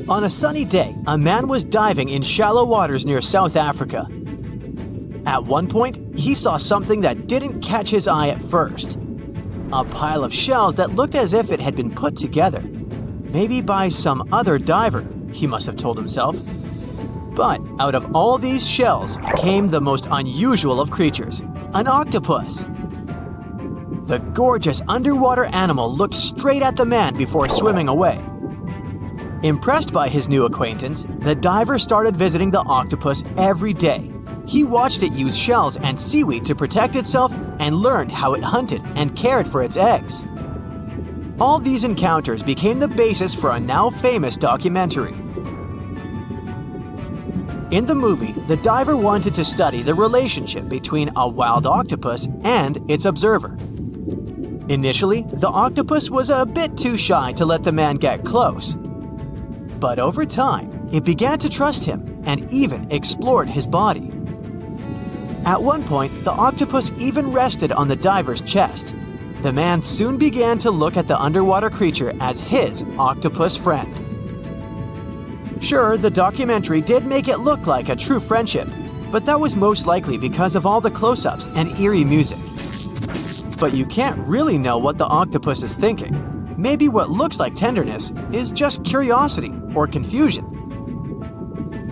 On a sunny day, a man was diving in shallow waters near South Africa. At one point, he saw something that didn't catch his eye at first. A pile of shells that looked as if it had been put together. Maybe by some other diver, he must have told himself. But out of all these shells came the most unusual of creatures, an octopus. The gorgeous underwater animal looked straight at the man before swimming away. Impressed by his new acquaintance, the diver started visiting the octopus every day. He watched it use shells and seaweed to protect itself and learned how it hunted and cared for its eggs. All these encounters became the basis for a now famous documentary. In the movie, the diver wanted to study the relationship between a wild octopus and its observer. Initially, the octopus was a bit too shy to let the man get close. But over time, it began to trust him and even explored his body. At one point, the octopus even rested on the diver's chest. The man soon began to look at the underwater creature as his octopus friend. Sure, the documentary did make it look like a true friendship, but that was most likely because of all the close-ups and eerie music. But you can't really know what the octopus is thinking. Maybe what looks like tenderness is just curiosity or confusion.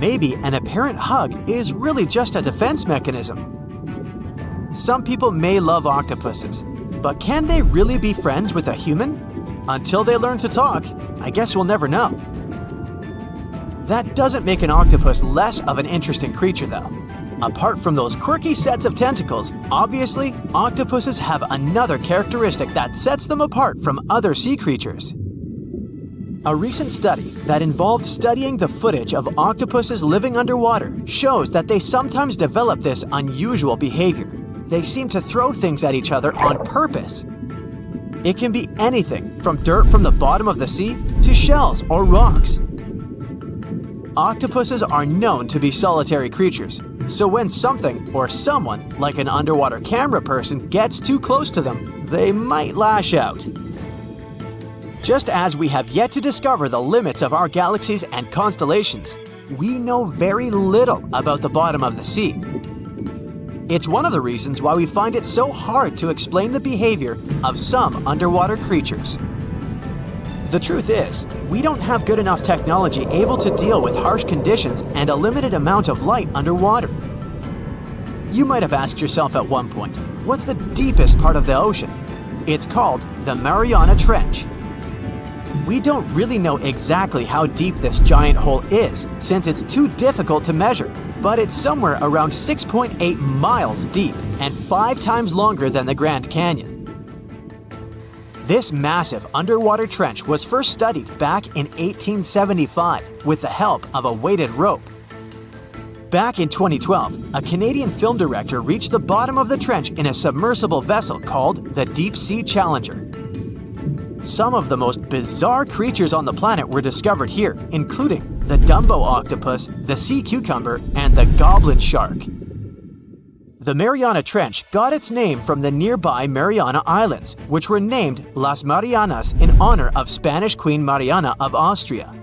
Maybe an apparent hug is really just a defense mechanism. Some people may love octopuses, but can they really be friends with a human? Until they learn to talk, I guess we'll never know. That doesn't make an octopus less of an interesting creature, though. Apart from those quirky sets of tentacles, obviously, octopuses have another characteristic that sets them apart from other sea creatures. A recent study that involved studying the footage of octopuses living underwater shows that they sometimes develop this unusual behavior. They seem to throw things at each other on purpose. It can be anything from dirt from the bottom of the sea to shells or rocks. Octopuses are known to be solitary creatures, so when something or someone, like an underwater camera person, gets too close to them, they might lash out. Just as we have yet to discover the limits of our galaxies and constellations, we know very little about the bottom of the sea. It's one of the reasons why we find it so hard to explain the behavior of some underwater creatures. The truth is, we don't have good enough technology able to deal with harsh conditions and a limited amount of light underwater. You might have asked yourself at one point, what's the deepest part of the ocean? It's called the Mariana Trench. We don't really know exactly how deep this giant hole is, since it's too difficult to measure, but it's somewhere around 6.8 miles deep and 5 times longer than the Grand Canyon. This massive underwater trench was first studied back in 1875 with the help of a weighted rope. Back in 2012, a Canadian film director reached the bottom of the trench in a submersible vessel called the Deep Sea Challenger. Some of the most bizarre creatures on the planet were discovered here, including the Dumbo octopus, the sea cucumber, and the goblin shark. The Mariana Trench got its name from the nearby Mariana Islands, which were named Las Marianas in honor of Spanish Queen Mariana of Austria.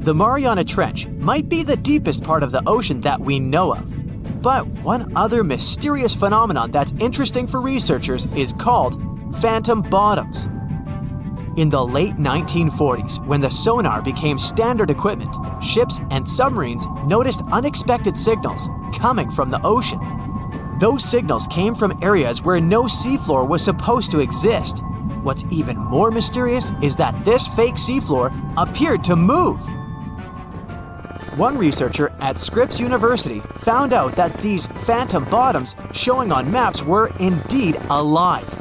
The Mariana Trench might be the deepest part of the ocean that we know of. But one other mysterious phenomenon that's interesting for researchers is called phantom bottoms. In the late 1940s, when the sonar became standard equipment, ships and submarines noticed unexpected signals coming from the ocean. Those signals came from areas where no seafloor was supposed to exist. What's even more mysterious is that this fake seafloor appeared to move. One researcher at Scripps University found out that these phantom bottoms showing on maps were indeed alive.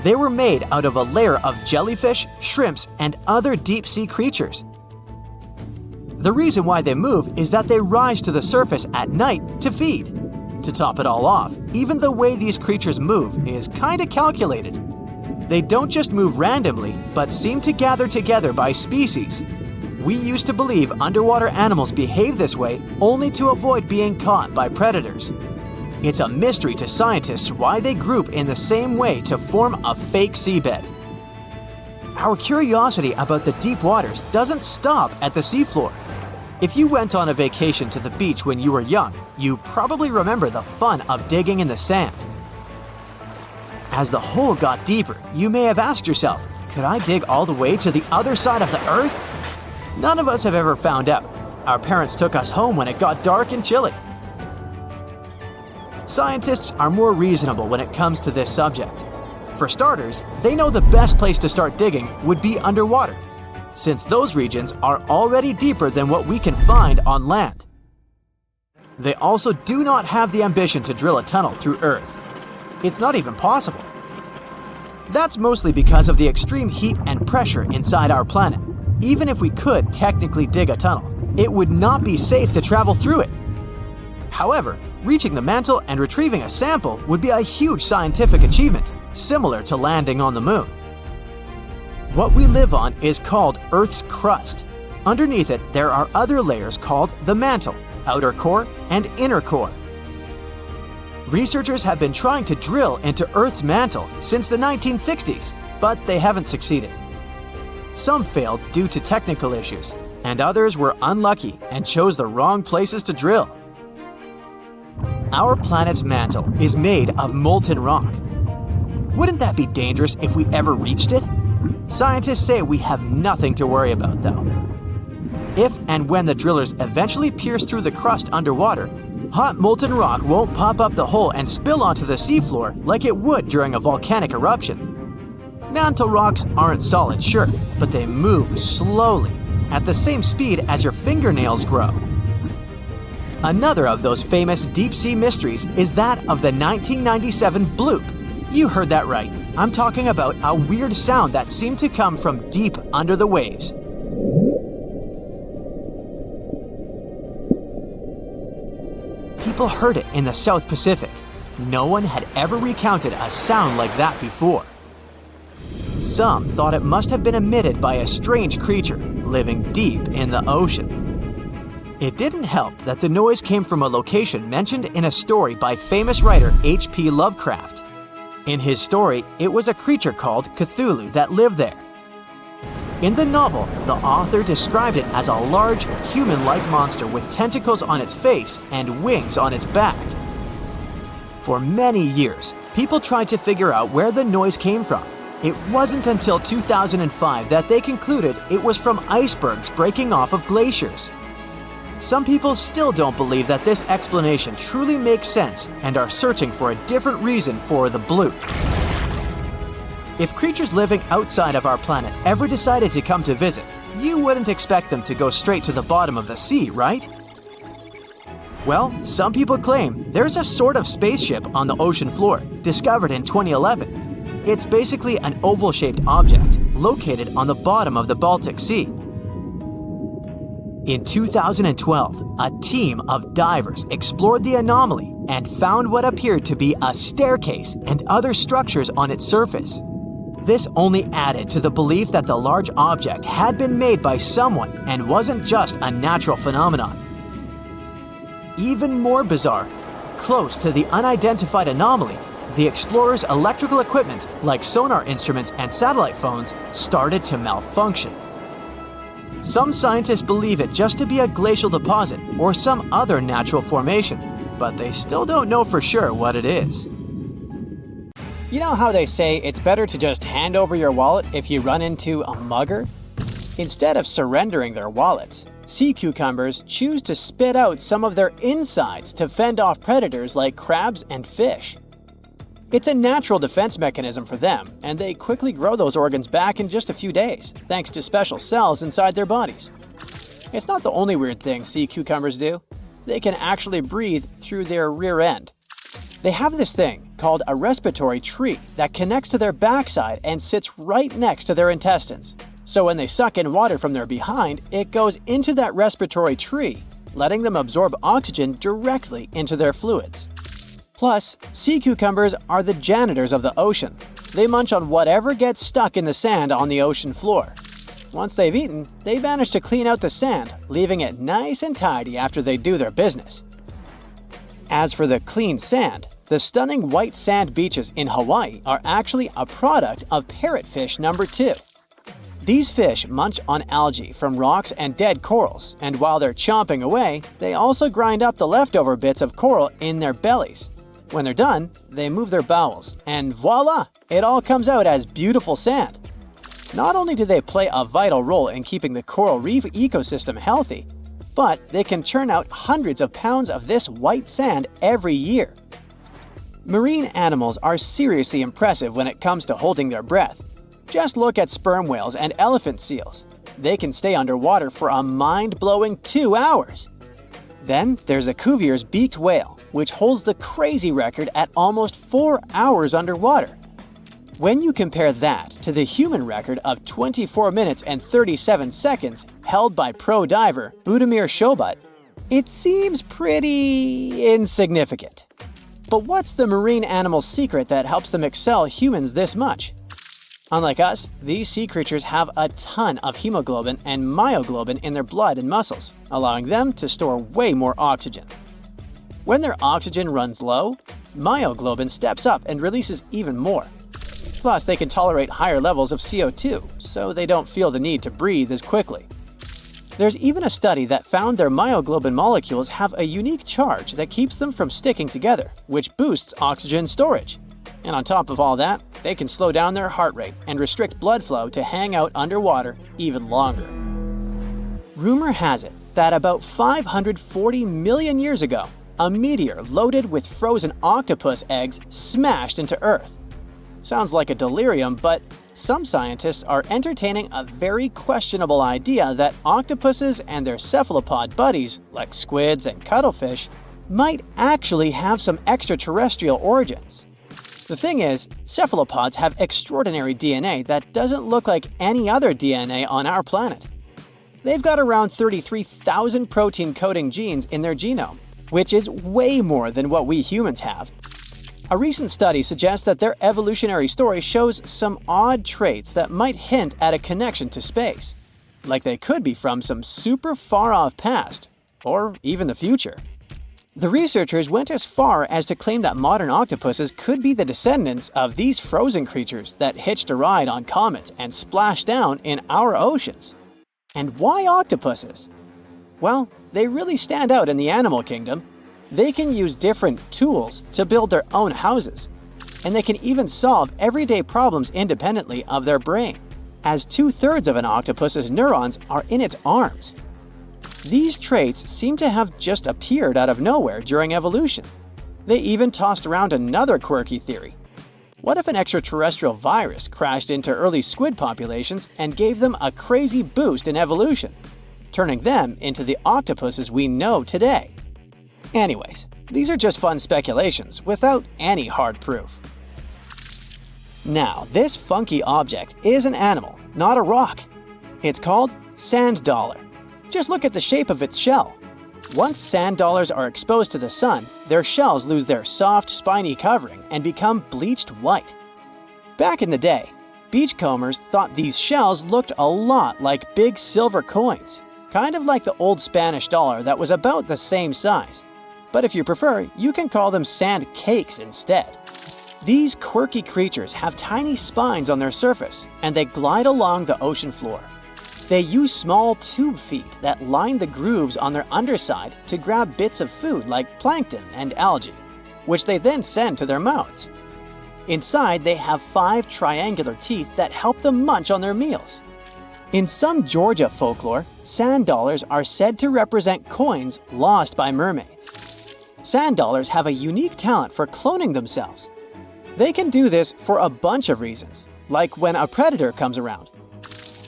They were made out of a layer of jellyfish, shrimps, and other deep-sea creatures. The reason why they move is that they rise to the surface at night to feed. To top it all off, even the way these creatures move is kinda calculated. They don't just move randomly, but seem to gather together by species. We used to believe underwater animals behave this way only to avoid being caught by predators. It's a mystery to scientists why they group in the same way to form a fake seabed. Our curiosity about the deep waters doesn't stop at the seafloor. If you went on a vacation to the beach when you were young, you probably remember the fun of digging in the sand. As the hole got deeper, you may have asked yourself, could I dig all the way to the other side of the Earth? None of us have ever found out. Our parents took us home when it got dark and chilly. Scientists are more reasonable when it comes to this subject. For starters, they know the best place to start digging would be underwater, since those regions are already deeper than what we can find on land. They also do not have the ambition to drill a tunnel through Earth. It's not even possible. That's mostly because of the extreme heat and pressure inside our planet. Even if we could technically dig a tunnel, it would not be safe to travel through it. However, reaching the mantle and retrieving a sample would be a huge scientific achievement, similar to landing on the moon. What we live on is called Earth's crust. Underneath it, there are other layers called the mantle, outer core, and inner core. Researchers have been trying to drill into Earth's mantle since the 1960s, but they haven't succeeded. Some failed due to technical issues, and others were unlucky and chose the wrong places to drill. Our planet's mantle is made of molten rock. Wouldn't that be dangerous if we ever reached it? Scientists say we have nothing to worry about, though. If and when the drillers eventually pierce through the crust underwater, hot molten rock won't pop up the hole and spill onto the seafloor like it would during a volcanic eruption. Mantle rocks aren't solid, sure, but they move slowly, at the same speed as your fingernails grow. Another of those famous deep-sea mysteries is that of the 1997 Bloop. You heard that right. I'm talking about a weird sound that seemed to come from deep under the waves. People heard it in the South Pacific. No one had ever recounted a sound like that before. Some thought it must have been emitted by a strange creature living deep in the ocean. It didn't help that the noise came from a location mentioned in a story by famous writer H.P. Lovecraft. In his story, it was a creature called Cthulhu that lived there. In the novel, the author described it as a large, human-like monster with tentacles on its face and wings on its back. For many years, people tried to figure out where the noise came from. It wasn't until 2005 that they concluded it was from icebergs breaking off of glaciers. Some people still don't believe that this explanation truly makes sense and are searching for a different reason for the bloop. If creatures living outside of our planet ever decided to come to visit, you wouldn't expect them to go straight to the bottom of the sea, right? Well, some people claim there's a sort of spaceship on the ocean floor, discovered in 2011. It's basically an oval-shaped object located on the bottom of the Baltic Sea. In 2012, a team of divers explored the anomaly and found what appeared to be a staircase and other structures on its surface. This only added to the belief that the large object had been made by someone and wasn't just a natural phenomenon. Even more bizarre, close to the unidentified anomaly, the explorers' electrical equipment, like sonar instruments and satellite phones, started to malfunction. Some scientists believe it just to be a glacial deposit or some other natural formation, but they still don't know for sure what it is. You know how they say it's better to just hand over your wallet if you run into a mugger? Instead of surrendering their wallets, sea cucumbers choose to spit out some of their insides to fend off predators like crabs and fish. It's a natural defense mechanism for them, and they quickly grow those organs back in just a few days, thanks to special cells inside their bodies. It's not the only weird thing sea cucumbers do. They can actually breathe through their rear end. They have this thing called a respiratory tree that connects to their backside and sits right next to their intestines. So when they suck in water from their behind, it goes into that respiratory tree, letting them absorb oxygen directly into their fluids. Plus, sea cucumbers are the janitors of the ocean. They munch on whatever gets stuck in the sand on the ocean floor. Once they've eaten, they vanish to clean out the sand, leaving it nice and tidy after they do their business. As for the clean sand, the stunning white sand beaches in Hawaii are actually a product of parrotfish number 2. These fish munch on algae from rocks and dead corals, and while they're chomping away, they also grind up the leftover bits of coral in their bellies. When they're done, they move their bowels, and voila! It all comes out as beautiful sand. Not only do they play a vital role in keeping the coral reef ecosystem healthy, but they can churn out hundreds of pounds of this white sand every year. Marine animals are seriously impressive when it comes to holding their breath. Just look at sperm whales and elephant seals. They can stay underwater for a mind-blowing 2 hours. Then there's a Cuvier's beaked whale, which holds the crazy record at almost 4 hours underwater. When you compare that to the human record of 24 minutes and 37 seconds held by pro diver Budimir Shobut, it seems pretty insignificant. But what's the marine animal's secret that helps them excel humans this much? Unlike us, these sea creatures have a ton of hemoglobin and myoglobin in their blood and muscles, allowing them to store way more oxygen. When their oxygen runs low, myoglobin steps up and releases even more. Plus, they can tolerate higher levels of CO2, so they don't feel the need to breathe as quickly. There's even a study that found their myoglobin molecules have a unique charge that keeps them from sticking together, which boosts oxygen storage. And on top of all that, they can slow down their heart rate and restrict blood flow to hang out underwater even longer. Rumor has it that about 540 million years ago, a meteor loaded with frozen octopus eggs smashed into Earth. Sounds like a delirium, but some scientists are entertaining a very questionable idea that octopuses and their cephalopod buddies, like squids and cuttlefish, might actually have some extraterrestrial origins. The thing is, cephalopods have extraordinary DNA that doesn't look like any other DNA on our planet. They've got around 33,000 protein-coding genes in their genome, which is way more than what we humans have. A recent study suggests that their evolutionary story shows some odd traits that might hint at a connection to space, like they could be from some super far-off past, or even the future. The researchers went as far as to claim that modern octopuses could be the descendants of these frozen creatures that hitched a ride on comets and splashed down in our oceans. And why octopuses? Well, they really stand out in the animal kingdom. They can use different tools to build their own houses, and they can even solve everyday problems independently of their brain, as 2/3 of an octopus's neurons are in its arms. These traits seem to have just appeared out of nowhere during evolution. They even tossed around another quirky theory. What if an extraterrestrial virus crashed into early squid populations and gave them a crazy boost in evolution, turning them into the octopuses we know today? Anyways, these are just fun speculations without any hard proof. Now, this funky object is an animal, not a rock. It's called sand dollar. Just look at the shape of its shell. Once sand dollars are exposed to the sun, their shells lose their soft, spiny covering and become bleached white. Back in the day, beachcombers thought these shells looked a lot like big silver coins, kind of like the old Spanish dollar that was about the same size. But if you prefer, you can call them sand cakes instead. These quirky creatures have tiny spines on their surface, and they glide along the ocean floor. They use small tube feet that line the grooves on their underside to grab bits of food like plankton and algae, which they then send to their mouths. Inside, they have 5 triangular teeth that help them munch on their meals. In some Georgia folklore, sand dollars are said to represent coins lost by mermaids. Sand dollars have a unique talent for cloning themselves. They can do this for a bunch of reasons, like when a predator comes around.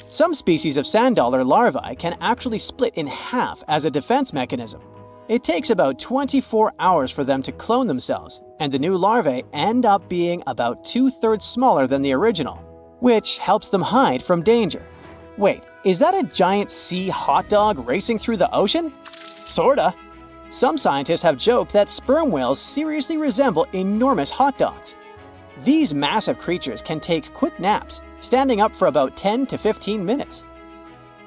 Some species of sand dollar larvae can actually split in half as a defense mechanism. It takes about 24 hours for them to clone themselves, and the new larvae end up being about 2/3 smaller than the original, which helps them hide from danger. Wait, is that a giant sea hot dog racing through the ocean? Sorta. Some scientists have joked that sperm whales seriously resemble enormous hot dogs. These massive creatures can take quick naps, standing up for about 10 to 15 minutes.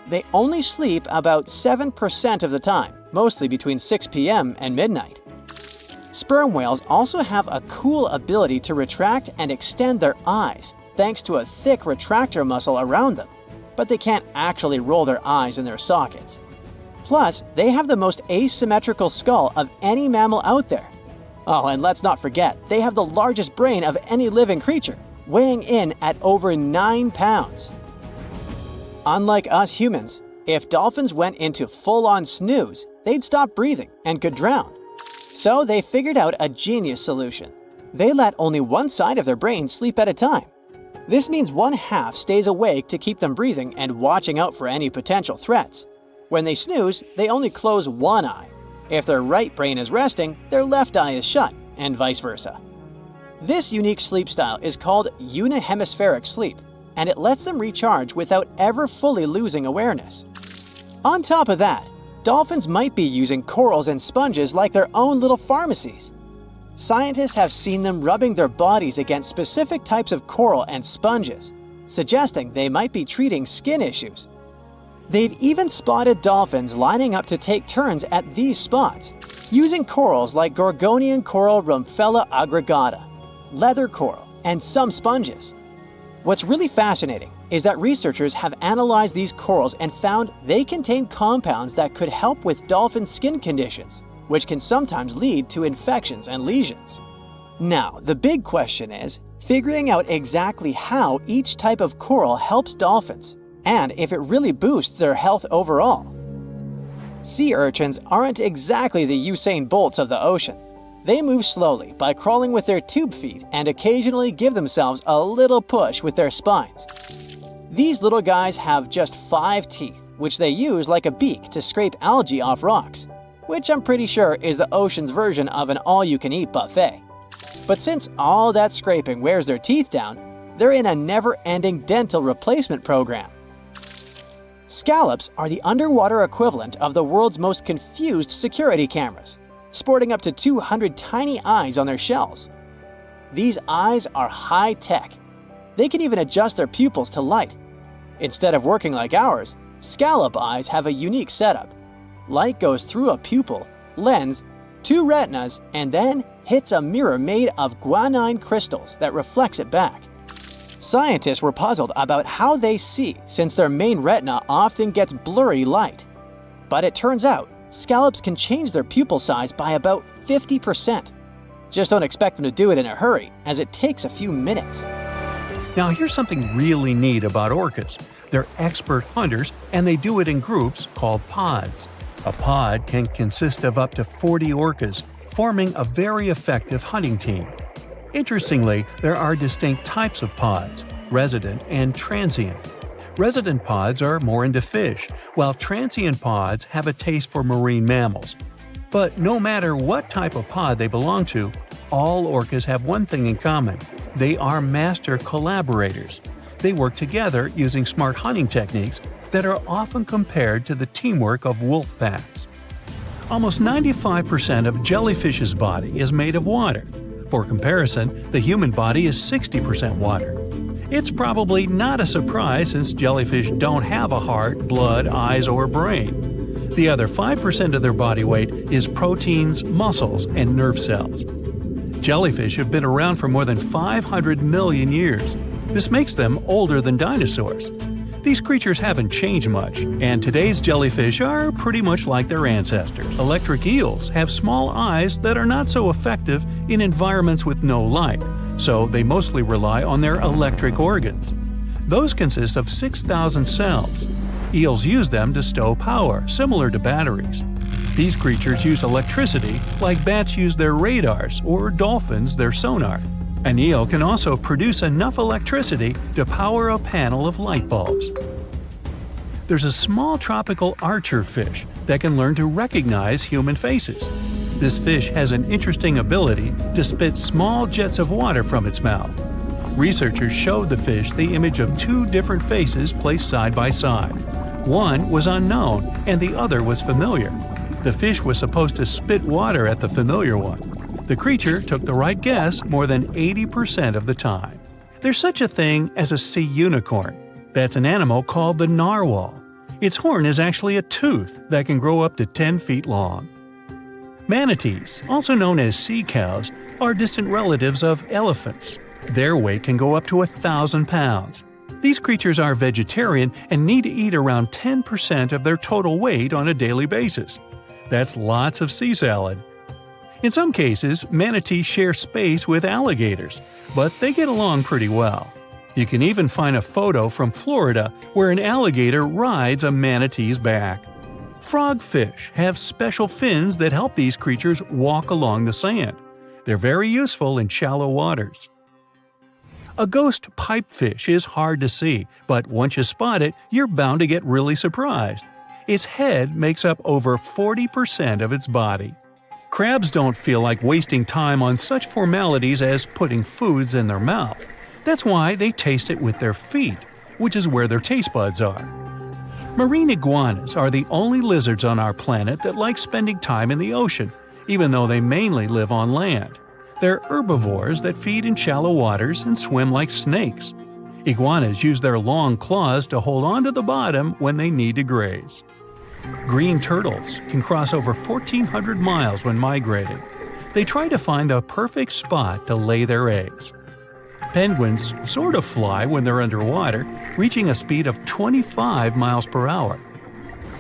They only sleep about 7% of the time, mostly between 6 p.m. and midnight. Sperm whales also have a cool ability to retract and extend their eyes, thanks to a thick retractor muscle around them. but they can't actually roll their eyes in their sockets. Plus, they have the most asymmetrical skull of any mammal out there. Oh, and let's not forget, they have the largest brain of any living creature, weighing in at over 9 pounds. Unlike us humans, if dolphins went into full-on snooze, they'd stop breathing and could drown. So they figured out a genius solution. They let only one side of their brain sleep at a time. This means one half stays awake to keep them breathing and watching out for any potential threats. When they snooze, they only close one eye. If their right brain is resting, their left eye is shut, and vice versa. This unique sleep style is called unihemispheric sleep, and it lets them recharge without ever fully losing awareness. On top of that, dolphins might be using corals and sponges like their own little pharmacies. Scientists have seen them rubbing their bodies against specific types of coral and sponges, suggesting they might be treating skin issues. They've even spotted dolphins lining up to take turns at these spots, using corals like Gorgonian coral Rumphella aggregata, leather coral, and some sponges. What's really fascinating is that researchers have analyzed these corals and found they contain compounds that could help with dolphin skin conditions, which can sometimes lead to infections and lesions. Now, the big question is figuring out exactly how each type of coral helps dolphins, and if it really boosts their health overall. Sea urchins aren't exactly the Usain Bolts of the ocean. They move slowly by crawling with their tube feet and occasionally give themselves a little push with their spines. These little guys have just 5 teeth, which they use like a beak to scrape algae off rocks, which I'm pretty sure is the ocean's version of an all-you-can-eat buffet. But since all that scraping wears their teeth down, they're in a never-ending dental replacement program. Scallops are the underwater equivalent of the world's most confused security cameras, sporting up to 200 tiny eyes on their shells. These eyes are high-tech. They can even adjust their pupils to light. Instead of working like ours, scallop eyes have a unique setup. Light goes through a pupil, lens, 2 retinas, and then hits a mirror made of guanine crystals that reflects it back. Scientists were puzzled about how they see since their main retina often gets blurry light. But it turns out, scallops can change their pupil size by about 50%. Just don't expect them to do it in a hurry, as it takes a few minutes. Now here's something really neat about orcas. They're expert hunters, and they do it in groups called pods. A pod can consist of up to 40 orcas, forming a very effective hunting team. Interestingly, there are distinct types of pods, resident and transient. Resident pods are more into fish, while transient pods have a taste for marine mammals. But no matter what type of pod they belong to, all orcas have one thing in common. They are master collaborators. They work together using smart hunting techniques that are often compared to the teamwork of wolf packs. Almost 95% of jellyfish's body is made of water. For comparison, the human body is 60% water. It's probably not a surprise since jellyfish don't have a heart, blood, eyes, or brain. The other 5% of their body weight is proteins, muscles, and nerve cells. Jellyfish have been around for more than 500 million years. This makes them older than dinosaurs. These creatures haven't changed much, and today's jellyfish are pretty much like their ancestors. Electric eels have small eyes that are not so effective in environments with no light, so they mostly rely on their electric organs. Those consist of 6,000 cells. Eels use them to stow power, similar to batteries. These creatures use electricity like bats use their radars or dolphins their sonar. An eel can also produce enough electricity to power a panel of light bulbs. There's a small tropical archer fish that can learn to recognize human faces. This fish has an interesting ability to spit small jets of water from its mouth. Researchers showed the fish the image of 2 different faces placed side by side. One was unknown and the other was familiar. The fish was supposed to spit water at the familiar one. The creature took the right guess more than 80% of the time. There's such a thing as a sea unicorn. That's an animal called the narwhal. Its horn is actually a tooth that can grow up to 10 feet long. Manatees, also known as sea cows, are distant relatives of elephants. Their weight can go up to 1,000 pounds. These creatures are vegetarian and need to eat around 10% of their total weight on a daily basis. That's lots of sea salad. In some cases, manatees share space with alligators, but they get along pretty well. You can even find a photo from Florida where an alligator rides a manatee's back. Frogfish have special fins that help these creatures walk along the sand. They're very useful in shallow waters. A ghost pipefish is hard to see, but once you spot it, you're bound to get really surprised. Its head makes up over 40% of its body. Crabs don't feel like wasting time on such formalities as putting foods in their mouth. That's why they taste it with their feet, which is where their taste buds are. Marine iguanas are the only lizards on our planet that like spending time in the ocean, even though they mainly live on land. They're herbivores that feed in shallow waters and swim like snakes. Iguanas use their long claws to hold onto the bottom when they need to graze. Green turtles can cross over 1,400 miles when migrating. They try to find the perfect spot to lay their eggs. Penguins sort of fly when they're underwater, reaching a speed of 25 miles per hour.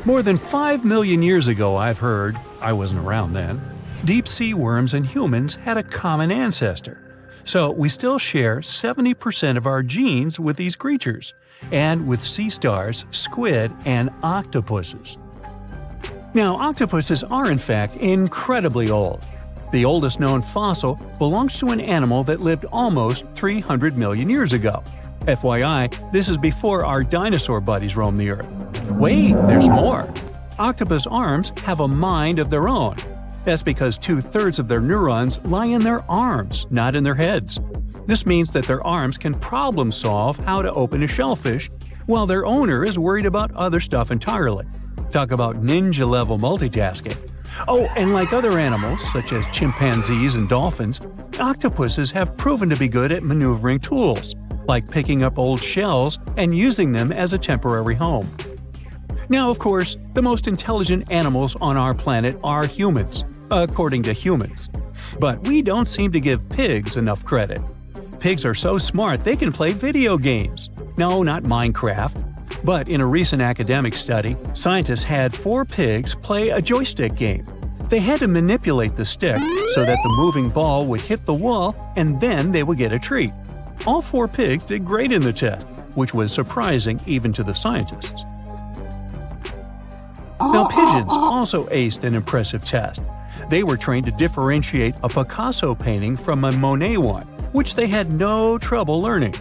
More than 5 million years ago, I've heard, I wasn't around then, deep-sea worms and humans had a common ancestor. So we still share 70% of our genes with these creatures, and with sea stars, squid, and octopuses. Now, octopuses are in fact incredibly old. The oldest known fossil belongs to an animal that lived almost 300 million years ago. FYI, this is before our dinosaur buddies roamed the Earth. Wait, there's more! Octopus arms have a mind of their own. That's because 2/3 of their neurons lie in their arms, not in their heads. This means that their arms can problem solve how to open a shellfish, while their owner is worried about other stuff entirely. Talk about ninja-level multitasking. Oh, and like other animals, such as chimpanzees and dolphins, octopuses have proven to be good at maneuvering tools, like picking up old shells and using them as a temporary home. Now, of course, the most intelligent animals on our planet are humans, according to humans. But we don't seem to give pigs enough credit. Pigs are so smart they can play video games. No, not Minecraft. But in a recent academic study, scientists had 4 pigs play a joystick game. They had to manipulate the stick so that the moving ball would hit the wall and then they would get a treat. All 4 pigs did great in the test, which was surprising even to the scientists. Now, pigeons also aced an impressive test. They were trained to differentiate a Picasso painting from a Monet one, which they had no trouble learning.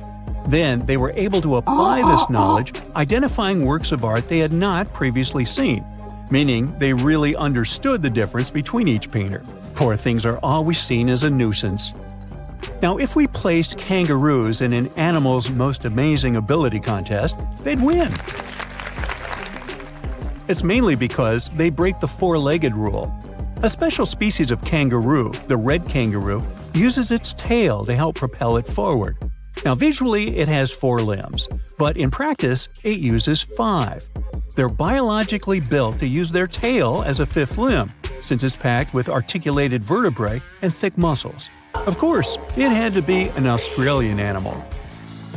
Then they were able to apply this knowledge, identifying works of art they had not previously seen, meaning they really understood the difference between each painter. Poor things are always seen as a nuisance. Now, if we placed kangaroos in an Animal's Most Amazing Ability contest, they'd win. It's mainly because they break the four-legged rule. A special species of kangaroo, the red kangaroo, uses its tail to help propel it forward. Now, visually, it has 4 limbs, but in practice, it uses 5. They're biologically built to use their tail as a 5th limb, since it's packed with articulated vertebrae and thick muscles. Of course, it had to be an Australian animal.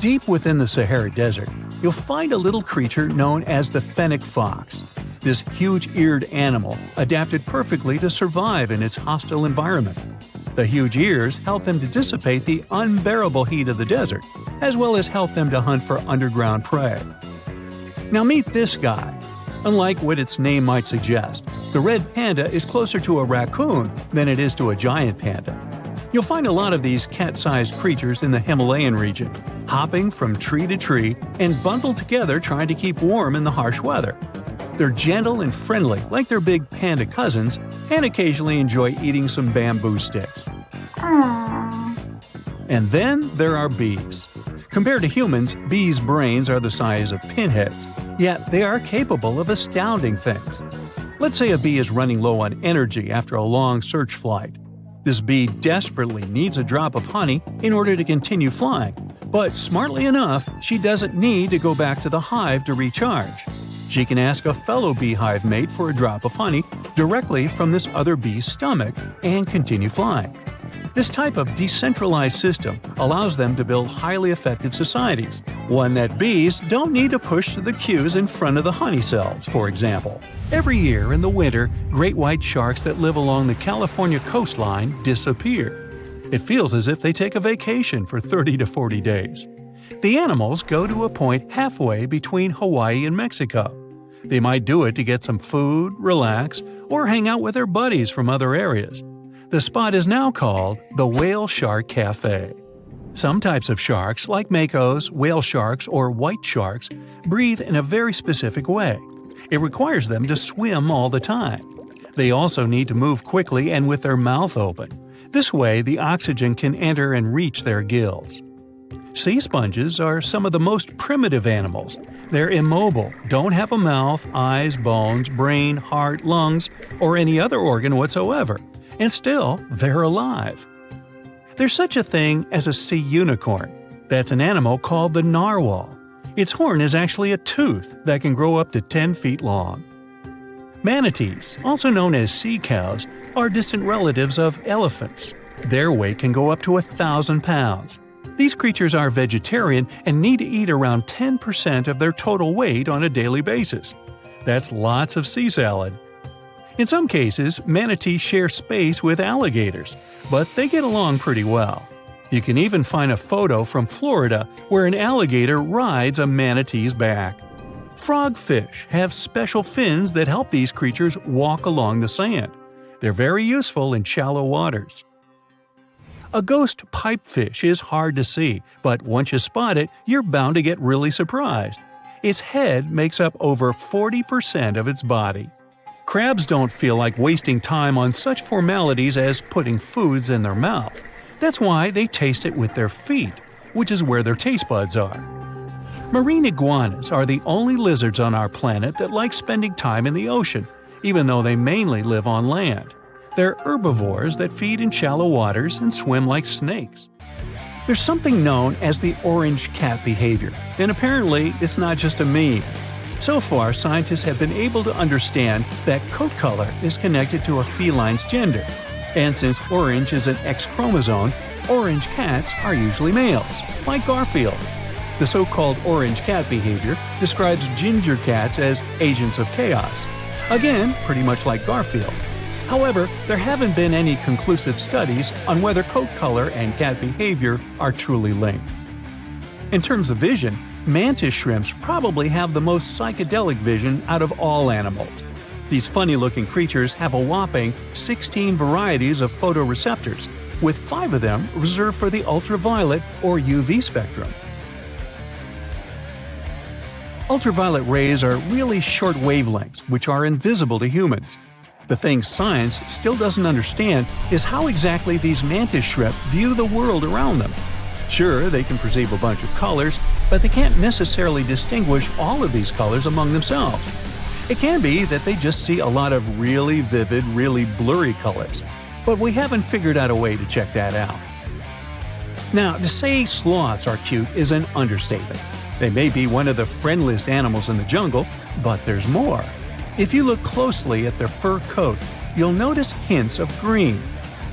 Deep within the Sahara Desert, you'll find a little creature known as the Fennec fox. This huge-eared animal adapted perfectly to survive in its hostile environment. The huge ears help them to dissipate the unbearable heat of the desert, as well as help them to hunt for underground prey. Now meet this guy. Unlike what its name might suggest, the red panda is closer to a raccoon than it is to a giant panda. You'll find a lot of these cat-sized creatures in the Himalayan region, hopping from tree to tree and bundled together trying to keep warm in the harsh weather. They're gentle and friendly like their big panda cousins, and occasionally enjoy eating some bamboo sticks. And then there are bees. Compared to humans, bees' brains are the size of pinheads, yet they are capable of astounding things. Let's say a bee is running low on energy after a long search flight. This bee desperately needs a drop of honey in order to continue flying, but smartly enough, she doesn't need to go back to the hive to recharge. She can ask a fellow beehive mate for a drop of honey directly from this other bee's stomach and continue flying. This type of decentralized system allows them to build highly effective societies, one that bees don't need to push the queues in front of the honey cells, for example. Every year in the winter, great white sharks that live along the California coastline disappear. It feels as if they take a vacation for 30 to 40 days. The animals go to a point halfway between Hawaii and Mexico. They might do it to get some food, relax, or hang out with their buddies from other areas. The spot is now called the Whale Shark Cafe. Some types of sharks, like makos, whale sharks, or white sharks, breathe in a very specific way. It requires them to swim all the time. They also need to move quickly and with their mouth open. This way, the oxygen can enter and reach their gills. Sea sponges are some of the most primitive animals. They're immobile, don't have a mouth, eyes, bones, brain, heart, lungs, or any other organ whatsoever. And still, they're alive. There's such a thing as a sea unicorn. That's an animal called the narwhal. Its horn is actually a tooth that can grow up to 10 feet long. Manatees, also known as sea cows, are distant relatives of elephants. Their weight can go up to 1,000 pounds. These creatures are vegetarian and need to eat around 10% of their total weight on a daily basis. That's lots of sea salad. In some cases, manatees share space with alligators, but they get along pretty well. You can even find a photo from Florida where an alligator rides a manatee's back. Frogfish have special fins that help these creatures walk along the sand. They're very useful in shallow waters. A ghost pipefish is hard to see, but once you spot it, you're bound to get really surprised. Its head makes up over 40% of its body. Crabs don't feel like wasting time on such formalities as putting foods in their mouth. That's why they taste it with their feet, which is where their taste buds are. Marine iguanas are the only lizards on our planet that like spending time in the ocean, even though they mainly live on land. They're herbivores that feed in shallow waters and swim like snakes. There's something known as the orange cat behavior, and apparently it's not just a meme. So far, scientists have been able to understand that coat color is connected to a feline's gender. And since orange is an X chromosome, orange cats are usually males, like Garfield. The so-called orange cat behavior describes ginger cats as agents of chaos. Again, pretty much like Garfield. However, there haven't been any conclusive studies on whether coat color and cat behavior are truly linked. In terms of vision, mantis shrimps probably have the most psychedelic vision out of all animals. These funny-looking creatures have a whopping 16 varieties of photoreceptors, with 5 of them reserved for the ultraviolet or UV spectrum. Ultraviolet rays are really short wavelengths, which are invisible to humans. The thing science still doesn't understand is how exactly these mantis shrimp view the world around them. Sure, they can perceive a bunch of colors, but they can't necessarily distinguish all of these colors among themselves. It can be that they just see a lot of really vivid, really blurry colors, but we haven't figured out a way to check that out. Now, to say sloths are cute is an understatement. They may be one of the friendliest animals in the jungle, but there's more. If you look closely at their fur coat, you'll notice hints of green.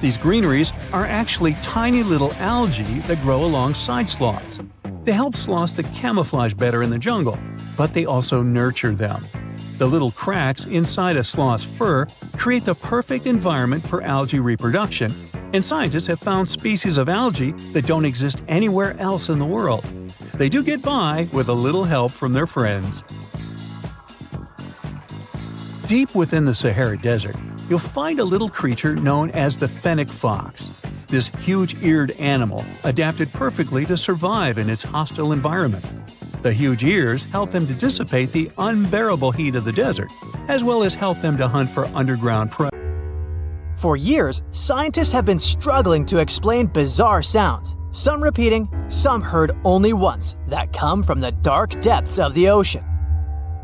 These greeneries are actually tiny little algae that grow alongside sloths. They help sloths to camouflage better in the jungle, but they also nurture them. The little cracks inside a sloth's fur create the perfect environment for algae reproduction, and scientists have found species of algae that don't exist anywhere else in the world. They do get by with a little help from their friends. Deep within the Sahara Desert, you'll find a little creature known as the Fennec fox. This huge-eared animal adapted perfectly to survive in its hostile environment. The huge ears help them to dissipate the unbearable heat of the desert, as well as help them to hunt for underground prey. For years, scientists have been struggling to explain bizarre sounds, some repeating, some heard only once, that come from the dark depths of the ocean.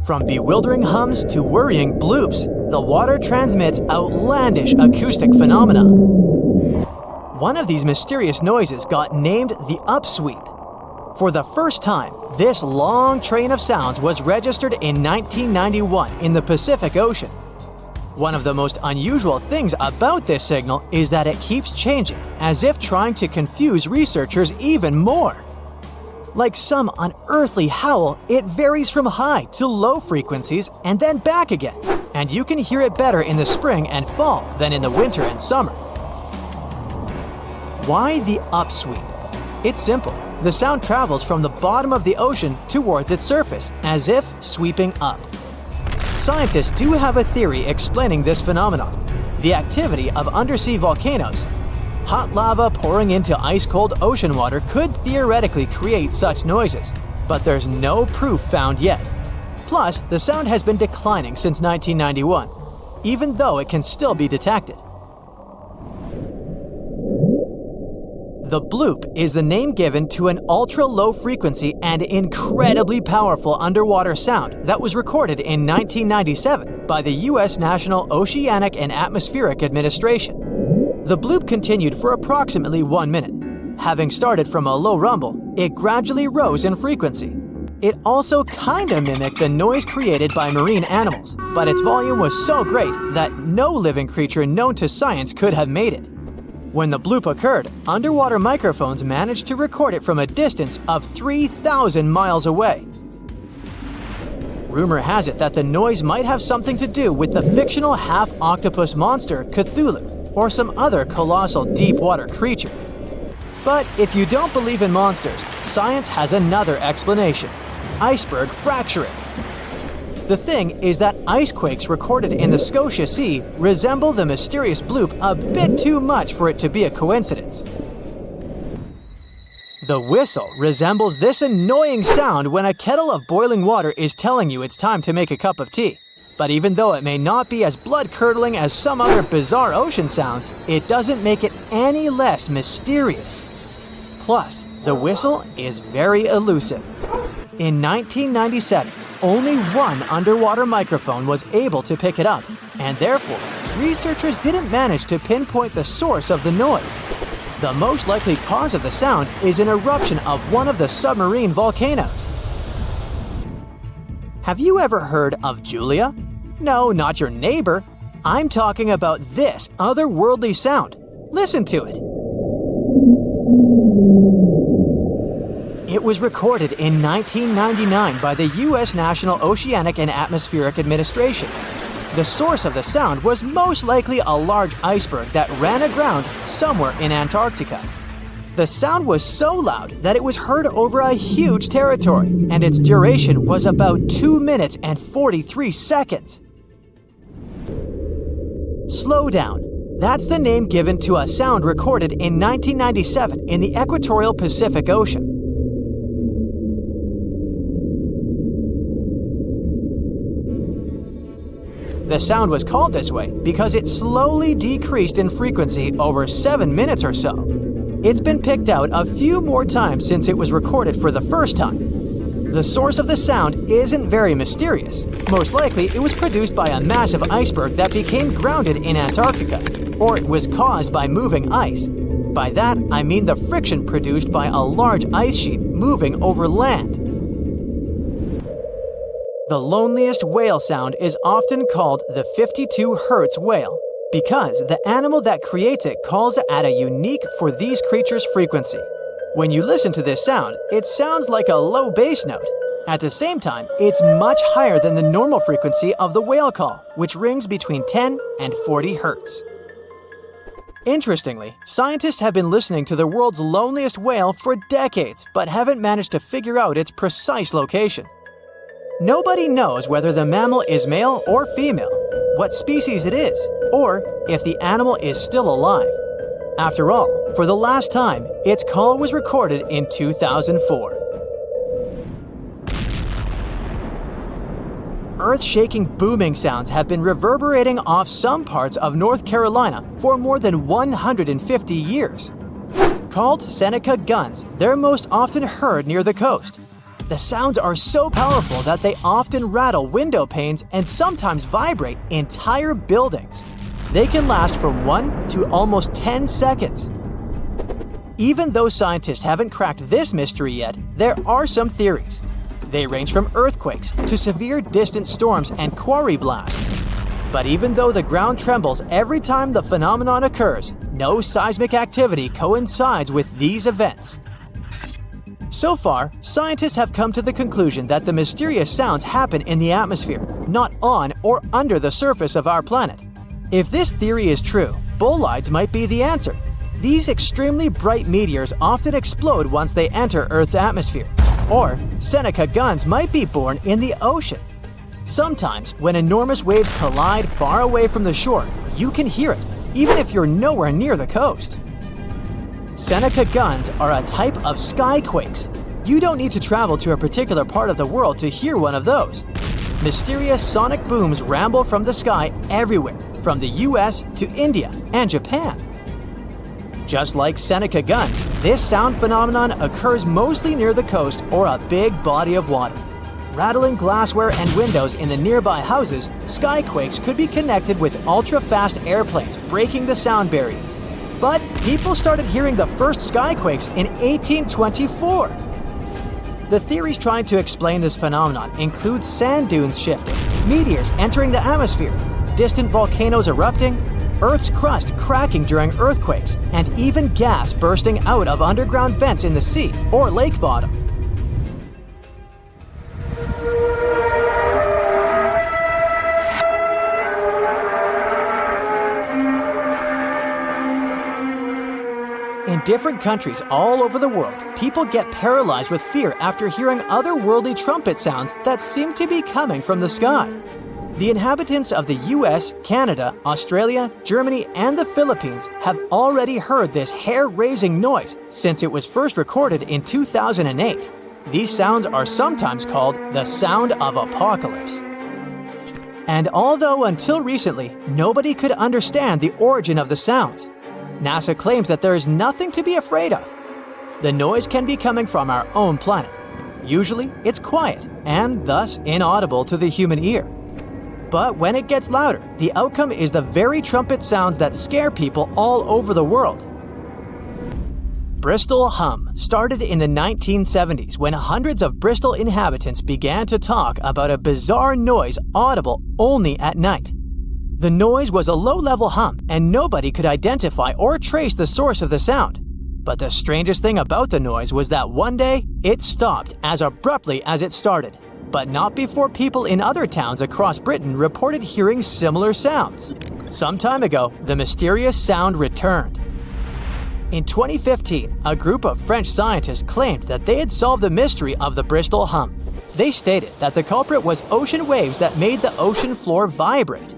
From bewildering hums to worrying bloops, the water transmits outlandish acoustic phenomena. One of these mysterious noises got named the upsweep. For the first time, this long train of sounds was registered in 1991 in the Pacific Ocean. One of the most unusual things about this signal is that it keeps changing, as if trying to confuse researchers even more. Like some unearthly howl, it varies from high to low frequencies and then back again, and you can hear it better in the spring and fall than in the winter and summer. Why the upsweep? It's simple. The sound travels from the bottom of the ocean towards its surface, as if sweeping up. Scientists do have a theory explaining this phenomenon: the activity of undersea volcanoes. Hot lava pouring into ice-cold ocean water could theoretically create such noises, but there's no proof found yet. Plus, the sound has been declining since 1991, even though it can still be detected. The bloop is the name given to an ultra-low frequency and incredibly powerful underwater sound that was recorded in 1997 by the U.S. National Oceanic and Atmospheric Administration. The bloop continued for approximately 1 minute. Having started from a low rumble, it gradually rose in frequency. It also kinda mimicked the noise created by marine animals, but its volume was so great that no living creature known to science could have made it. When the bloop occurred, underwater microphones managed to record it from a distance of 3,000 miles away. Rumor has it that the noise might have something to do with the fictional half-octopus monster Cthulhu, or some other colossal deep-water creature. But if you don't believe in monsters, science has another explanation: iceberg fracturing. The thing is that icequakes recorded in the Scotia Sea resemble the mysterious bloop a bit too much for it to be a coincidence. The whistle resembles this annoying sound when a kettle of boiling water is telling you it's time to make a cup of tea. But even though it may not be as blood-curdling as some other bizarre ocean sounds, it doesn't make it any less mysterious. Plus, the whistle is very elusive. In 1997, only one underwater microphone was able to pick it up, and therefore, researchers didn't manage to pinpoint the source of the noise. The most likely cause of the sound is an eruption of one of the submarine volcanoes. Have you ever heard of Julia? No, not your neighbor. I'm talking about this otherworldly sound. Listen to it. It was recorded in 1999 by the U.S. National Oceanic and Atmospheric Administration. The source of the sound was most likely a large iceberg that ran aground somewhere in Antarctica. The sound was so loud that it was heard over a huge territory, and its duration was about 2 minutes and 43 seconds. Slow down. That's the name given to a sound recorded in 1997 in the equatorial Pacific Ocean. The sound was called this way because it slowly decreased in frequency over 7 minutes or so. It's been picked out a few more times since it was recorded for the first time. The source of the sound isn't very mysterious. Most likely, it was produced by a massive iceberg that became grounded in Antarctica, or it was caused by moving ice. By that, I mean the friction produced by a large ice sheet moving over land. The loneliest whale sound is often called the 52 Hz whale because the animal that creates it calls at a unique for these creatures frequency. When you listen to this sound, it sounds like a low bass note. At the same time, it's much higher than the normal frequency of the whale call, which rings between 10 and 40 Hz. Interestingly, scientists have been listening to the world's loneliest whale for decades, but haven't managed to figure out its precise location. Nobody knows whether the mammal is male or female, what species it is, or if the animal is still alive. After all, for the last time, its call was recorded in 2004. Earth-shaking booming sounds have been reverberating off some parts of North Carolina for more than 150 years. Called Seneca guns, they're most often heard near the coast. The sounds are so powerful that they often rattle window panes and sometimes vibrate entire buildings. They can last from 1 to almost 10 seconds. Even though scientists haven't cracked this mystery yet, there are some theories. They range from earthquakes to severe distant storms and quarry blasts. But even though the ground trembles every time the phenomenon occurs, no seismic activity coincides with these events. So far, scientists have come to the conclusion that the mysterious sounds happen in the atmosphere, not on or under the surface of our planet. If this theory is true, bolides might be the answer. These extremely bright meteors often explode once they enter Earth's atmosphere. Or Seneca guns might be born in the ocean. Sometimes, when enormous waves collide far away from the shore, you can hear it, even if you're nowhere near the coast. Seneca guns are a type of skyquakes. You don't need to travel to a particular part of the world to hear one of those. Mysterious sonic booms ramble from the sky everywhere, from the US to India and Japan. Just like Seneca guns, this sound phenomenon occurs mostly near the coast or a big body of water. Rattling glassware and windows in the nearby houses, skyquakes could be connected with ultra-fast airplanes breaking the sound barrier. But people started hearing the first skyquakes in 1824. The theories trying to explain this phenomenon include sand dunes shifting, meteors entering the atmosphere, distant volcanoes erupting, Earth's crust cracking during earthquakes, and even gas bursting out of underground vents in the sea or lake bottom. In different countries all over the world, people get paralyzed with fear after hearing otherworldly trumpet sounds that seem to be coming from the sky. The inhabitants of the US, Canada, Australia, Germany, and the Philippines have already heard this hair-raising noise since it was first recorded in 2008. These sounds are sometimes called the sound of apocalypse. And although until recently, nobody could understand the origin of the sounds, NASA claims that there is nothing to be afraid of. The noise can be coming from our own planet. Usually, it's quiet and thus inaudible to the human ear. But when it gets louder, the outcome is the very trumpet sounds that scare people all over the world. Bristol hum started in the 1970s when hundreds of Bristol inhabitants began to talk about a bizarre noise audible only at night. The noise was a low-level hum, and nobody could identify or trace the source of the sound. But the strangest thing about the noise was that one day, it stopped as abruptly as it started, but not before people in other towns across Britain reported hearing similar sounds. Some time ago, the mysterious sound returned. In 2015, a group of French scientists claimed that they had solved the mystery of the Bristol hum. They stated that the culprit was ocean waves that made the ocean floor vibrate.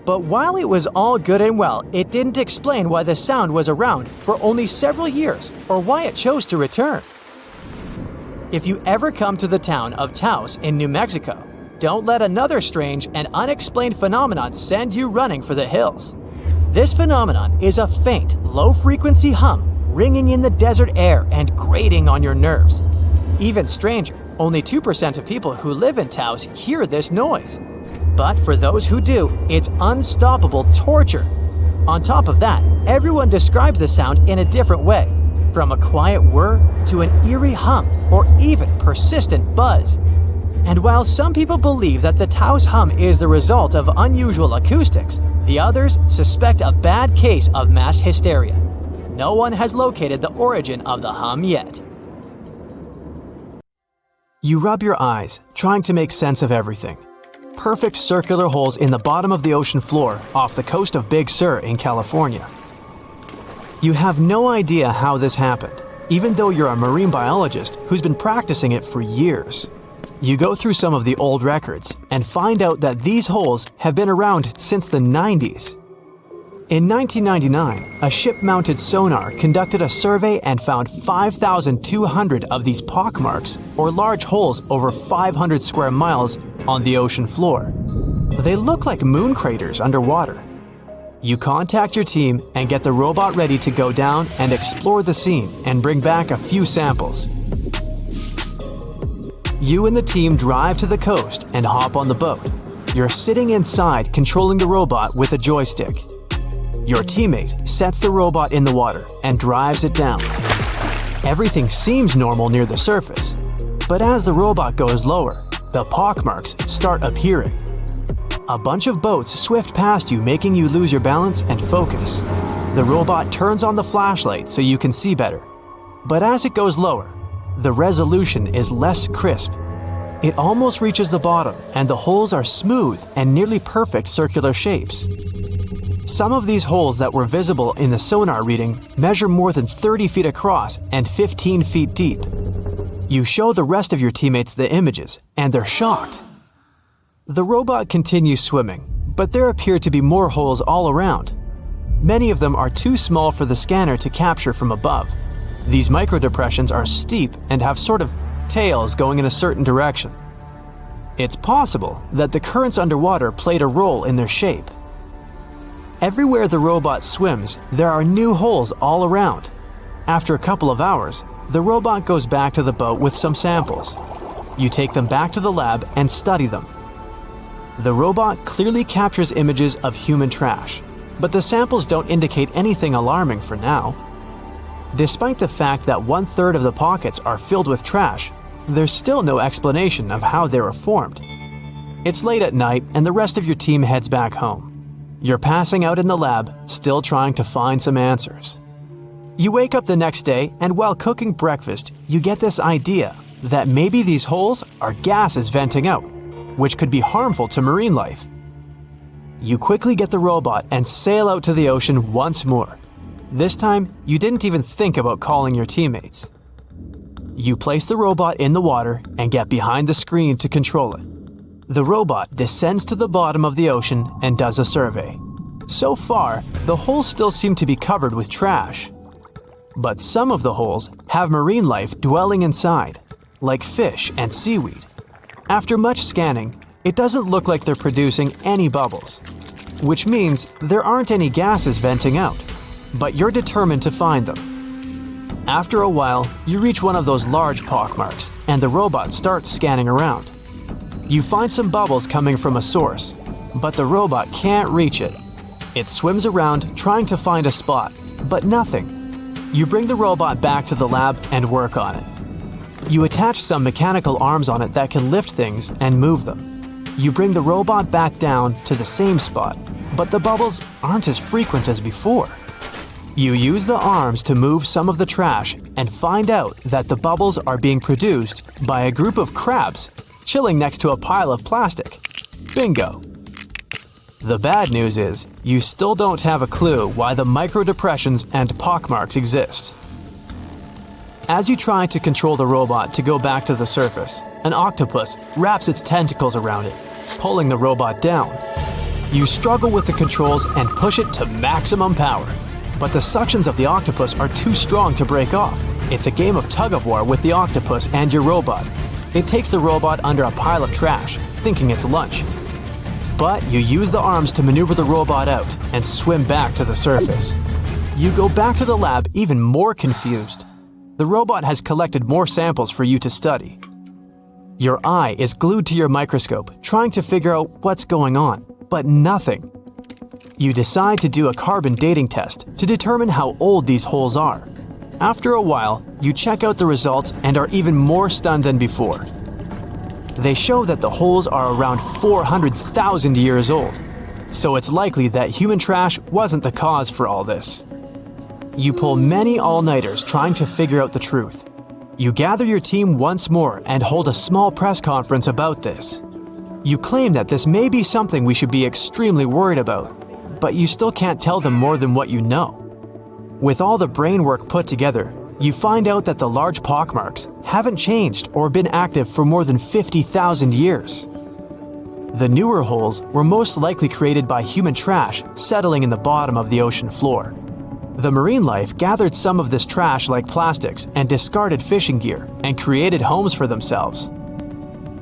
But while it was all good and well, it didn't explain why the sound was around for only several years or why it chose to return. If you ever come to the town of Taos in New Mexico, don't let another strange and unexplained phenomenon send you running for the hills. This phenomenon is a faint, low-frequency hum ringing in the desert air and grating on your nerves. Even stranger, only 2% of people who live in Taos hear this noise. But for those who do, it's unstoppable torture. On top of that, everyone describes the sound in a different way, from a quiet whir to an eerie hum or even persistent buzz. And while some people believe that the Taos hum is the result of unusual acoustics, the others suspect a bad case of mass hysteria. No one has located the origin of the hum yet. You rub your eyes, trying to make sense of everything. Perfect circular holes in the bottom of the ocean floor off the coast of Big Sur in California. You have no idea how this happened, even though you're a marine biologist who's been practicing it for years. You go through some of the old records and find out that these holes have been around since the 90s. In 1999, a ship-mounted sonar conducted a survey and found 5,200 of these pockmarks, or large holes over 500 square miles, on the ocean floor. They look like moon craters underwater. You contact your team and get the robot ready to go down and explore the scene and bring back a few samples. You and the team drive to the coast and hop on the boat. You're sitting inside controlling the robot with a joystick. Your teammate sets the robot in the water and drives it down. Everything seems normal near the surface, but as the robot goes lower, the pockmarks start appearing. A bunch of boats swift past you, making you lose your balance and focus. The robot turns on the flashlight so you can see better. But as it goes lower, the resolution is less crisp. It almost reaches the bottom, and the holes are smooth and nearly perfect circular shapes. Some of these holes that were visible in the sonar reading measure more than 30 feet across and 15 feet deep. You show the rest of your teammates the images, and they're shocked. The robot continues swimming, but there appear to be more holes all around. Many of them are too small for the scanner to capture from above. These microdepressions are steep and have sort of tails going in a certain direction. It's possible that the currents underwater played a role in their shape. Everywhere the robot swims, there are new holes all around. After a couple of hours, the robot goes back to the boat with some samples. You take them back to the lab and study them. The robot clearly captures images of human trash, but the samples don't indicate anything alarming for now. Despite the fact that 1/3 of the pockets are filled with trash, there's still no explanation of how they were formed. It's late at night and the rest of your team heads back home. You're passing out in the lab, still trying to find some answers. You wake up the next day, and while cooking breakfast, you get this idea that maybe these holes are gases venting out, which could be harmful to marine life. You quickly get the robot and sail out to the ocean once more. This time, you didn't even think about calling your teammates. You place the robot in the water and get behind the screen to control it. The robot descends to the bottom of the ocean and does a survey. So far, the holes still seem to be covered with trash. But some of the holes have marine life dwelling inside, like fish and seaweed. After much scanning, it doesn't look like they're producing any bubbles, which means there aren't any gases venting out, but you're determined to find them. After a while, you reach one of those large pockmarks, and the robot starts scanning around. You find some bubbles coming from a source, but the robot can't reach it. It swims around trying to find a spot, but nothing. You bring the robot back to the lab and work on it. You attach some mechanical arms on it that can lift things and move them. You bring the robot back down to the same spot, but the bubbles aren't as frequent as before. You use the arms to move some of the trash and find out that the bubbles are being produced by a group of crabs chilling next to a pile of plastic. Bingo! The bad news is, you still don't have a clue why the microdepressions and pockmarks exist. As you try to control the robot to go back to the surface, an octopus wraps its tentacles around it, pulling the robot down. You struggle with the controls and push it to maximum power, but the suctions of the octopus are too strong to break off. It's a game of tug-of-war with the octopus and your robot. It takes the robot under a pile of trash, thinking it's lunch. But you use the arms to maneuver the robot out and swim back to the surface. You go back to the lab even more confused. The robot has collected more samples for you to study. Your eye is glued to your microscope, trying to figure out what's going on, but nothing. You decide to do a carbon dating test to determine how old these holes are. After a while, you check out the results and are even more stunned than before. They show that the holes are around 400,000 years old, so it's likely that human trash wasn't the cause for all this. You pull many all-nighters trying to figure out the truth. You gather your team once more and hold a small press conference about this. You claim that this may be something we should be extremely worried about, but you still can't tell them more than what you know. With all the brain work put together, you find out that the large pockmarks haven't changed or been active for more than 50,000 years. The newer holes were most likely created by human trash settling in the bottom of the ocean floor. The marine life gathered some of this trash like plastics and discarded fishing gear and created homes for themselves.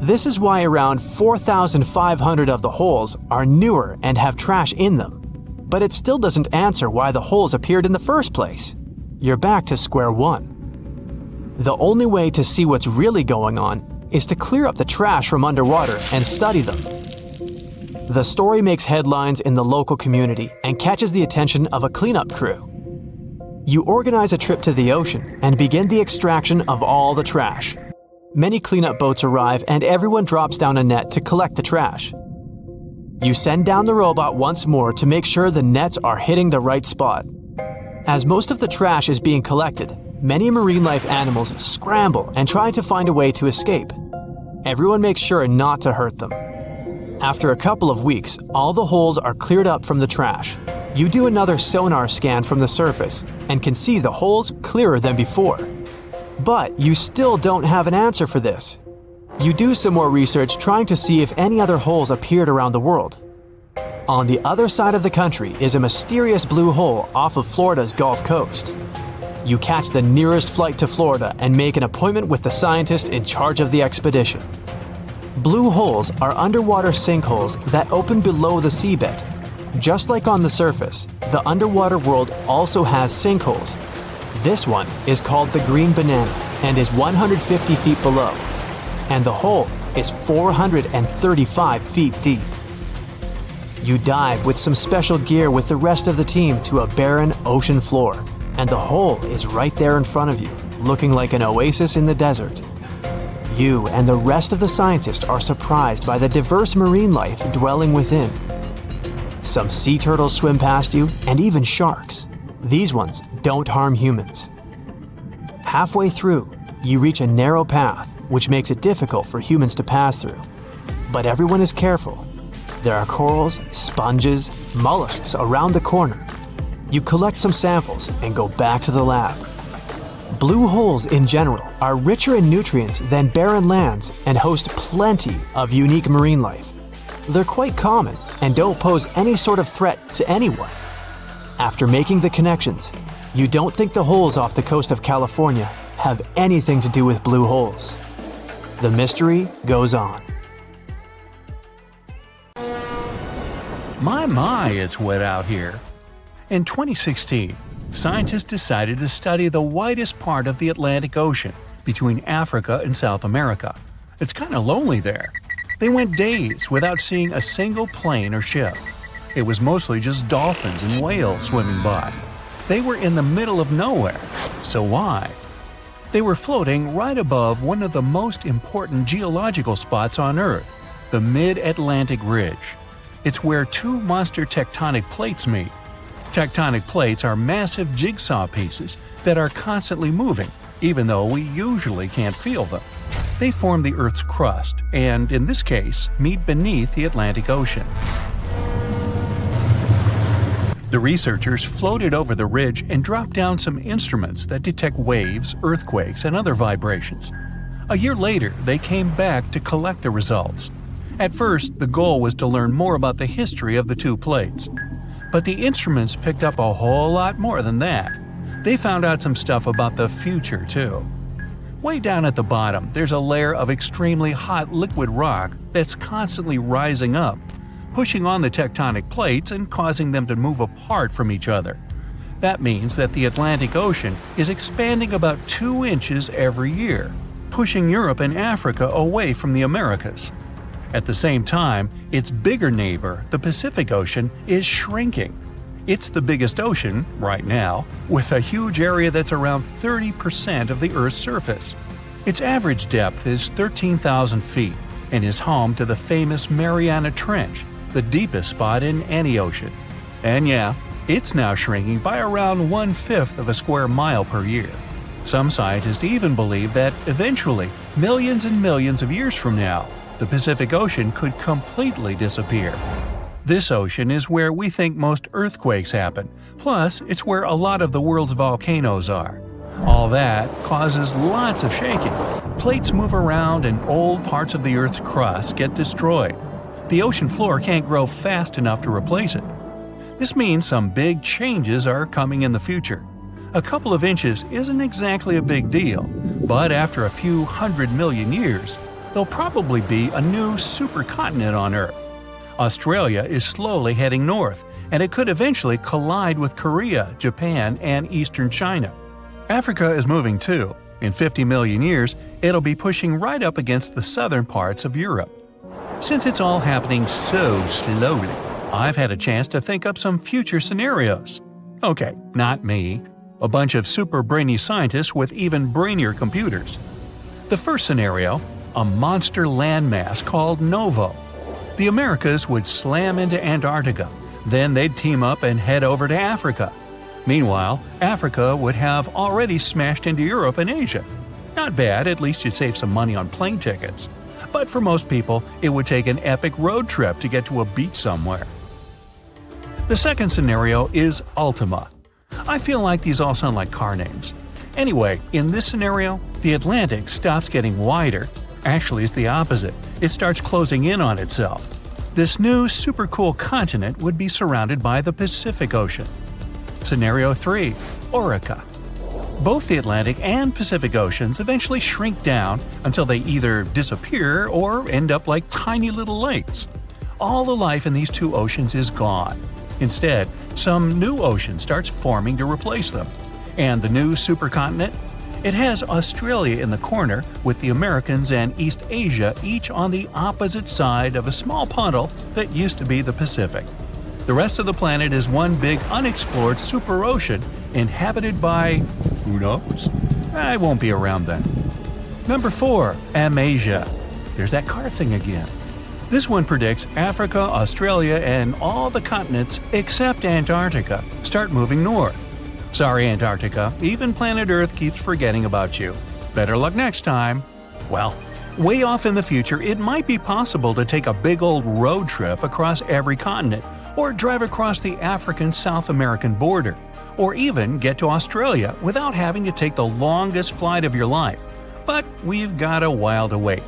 This is why around 4,500 of the holes are newer and have trash in them. But it still doesn't answer why the holes appeared in the first place. You're back to square one. The only way to see what's really going on is to clear up the trash from underwater and study them. The story makes headlines in the local community and catches the attention of a cleanup crew. You organize a trip to the ocean and begin the extraction of all the trash. Many cleanup boats arrive and everyone drops down a net to collect the trash. You send down the robot once more to make sure the nets are hitting the right spot. As most of the trash is being collected, many marine life animals scramble and try to find a way to escape. Everyone makes sure not to hurt them. After a couple of weeks, all the holes are cleared up from the trash. You do another sonar scan from the surface and can see the holes clearer than before. But you still don't have an answer for this. You do some more research trying to see if any other holes appeared around the world. On the other side of the country is a mysterious blue hole off of Florida's Gulf Coast. You catch the nearest flight to Florida and make an appointment with the scientist in charge of the expedition. Blue holes are underwater sinkholes that open below the seabed. Just like on the surface, the underwater world also has sinkholes. This one is called the Green Banana and is 150 feet below. And the hole is 435 feet deep. You dive with some special gear with the rest of the team to a barren ocean floor, and the hole is right there in front of you, looking like an oasis in the desert. You and the rest of the scientists are surprised by the diverse marine life dwelling within. Some sea turtles swim past you, and even sharks. These ones don't harm humans. Halfway through, you reach a narrow path, which makes it difficult for humans to pass through. But everyone is careful. There are corals, sponges, mollusks around the corner. You collect some samples and go back to the lab. Blue holes in general are richer in nutrients than barren lands and host plenty of unique marine life. They're quite common and don't pose any sort of threat to anyone. After making the connections, you don't think the holes off the coast of California have anything to do with blue holes. The mystery goes on. My, it's wet out here. In 2016, scientists decided to study the widest part of the Atlantic Ocean between Africa and South America. It's kind of lonely there. They went days without seeing a single plane or ship. It was mostly just dolphins and whales swimming by. They were in the middle of nowhere. So why? They were floating right above one of the most important geological spots on Earth, the Mid-Atlantic Ridge. It's where two monster tectonic plates meet. Tectonic plates are massive jigsaw pieces that are constantly moving, even though we usually can't feel them. They form the Earth's crust and, in this case, meet beneath the Atlantic Ocean. The researchers floated over the ridge and dropped down some instruments that detect waves, earthquakes, and other vibrations. A year later, they came back to collect the results. At first, the goal was to learn more about the history of the two plates. But the instruments picked up a whole lot more than that. They found out some stuff about the future, too. Way down at the bottom, there's a layer of extremely hot liquid rock that's constantly rising up, pushing on the tectonic plates and causing them to move apart from each other. That means that the Atlantic Ocean is expanding about 2 inches every year, pushing Europe and Africa away from the Americas. At the same time, its bigger neighbor, the Pacific Ocean, is shrinking. It's the biggest ocean, right now, with a huge area that's around 30% of the Earth's surface. Its average depth is 13,000 feet and is home to the famous Mariana Trench, the deepest spot in any ocean. And yeah, it's now shrinking by around 1/5 of a square mile per year. Some scientists even believe that eventually, millions and millions of years from now, the Pacific Ocean could completely disappear. This ocean is where we think most earthquakes happen, plus it's where a lot of the world's volcanoes are. All that causes lots of shaking. Plates move around and old parts of the Earth's crust get destroyed. The ocean floor can't grow fast enough to replace it. This means some big changes are coming in the future. A couple of inches isn't exactly a big deal, but after a few 100 million years, there'll probably be a new supercontinent on Earth. Australia is slowly heading north, and it could eventually collide with Korea, Japan, and eastern China. Africa is moving too. In 50 million years, it'll be pushing right up against the southern parts of Europe. Since it's all happening so slowly, I've had a chance to think up some future scenarios. Okay, not me. A bunch of super brainy scientists with even brainier computers. The first scenario, a monster landmass called Novo. The Americas would slam into Antarctica, then they'd team up and head over to Africa. Meanwhile, Africa would have already smashed into Europe and Asia. Not bad, at least you'd save some money on plane tickets. But for most people, it would take an epic road trip to get to a beach somewhere. The second scenario is Ultima. I feel like these all sound like car names. Anyway, in this scenario, the Atlantic stops getting wider. Actually, it's the opposite. It starts closing in on itself. This new super cool continent would be surrounded by the Pacific Ocean. Scenario 3. Orca. Both the Atlantic and Pacific Oceans eventually shrink down until they either disappear or end up like tiny little lakes. All the life in these two oceans is gone. Instead, some new ocean starts forming to replace them. And the new supercontinent? It has Australia in the corner, with the Americans and East Asia each on the opposite side of a small puddle that used to be the Pacific. The rest of the planet is one big unexplored super ocean inhabited by… who knows? I won't be around then. Number 4. Amasia. There's that car thing again. This one predicts Africa, Australia, and all the continents except Antarctica start moving north. Sorry, Antarctica, even planet Earth keeps forgetting about you. Better luck next time. Well, way off in the future, it might be possible to take a big old road trip across every continent, or drive across the African-South American border, or even get to Australia without having to take the longest flight of your life. But we've got a while to wait.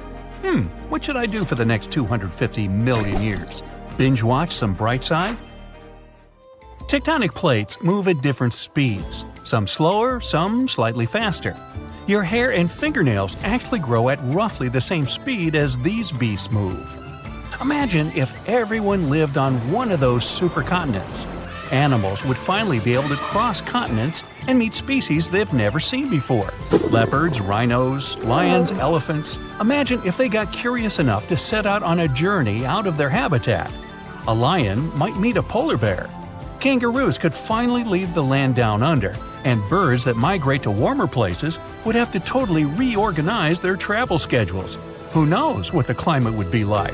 What should I do for the next 250 million years? Binge watch some Brightside? Tectonic plates move at different speeds, some slower, some slightly faster. Your hair and fingernails actually grow at roughly the same speed as these beasts move. Imagine if everyone lived on one of those supercontinents. Animals would finally be able to cross continents and meet species they've never seen before. Leopards, rhinos, lions, elephants. Imagine if they got curious enough to set out on a journey out of their habitat. A lion might meet a polar bear. Kangaroos could finally leave the land down under, and birds that migrate to warmer places would have to totally reorganize their travel schedules. Who knows what the climate would be like?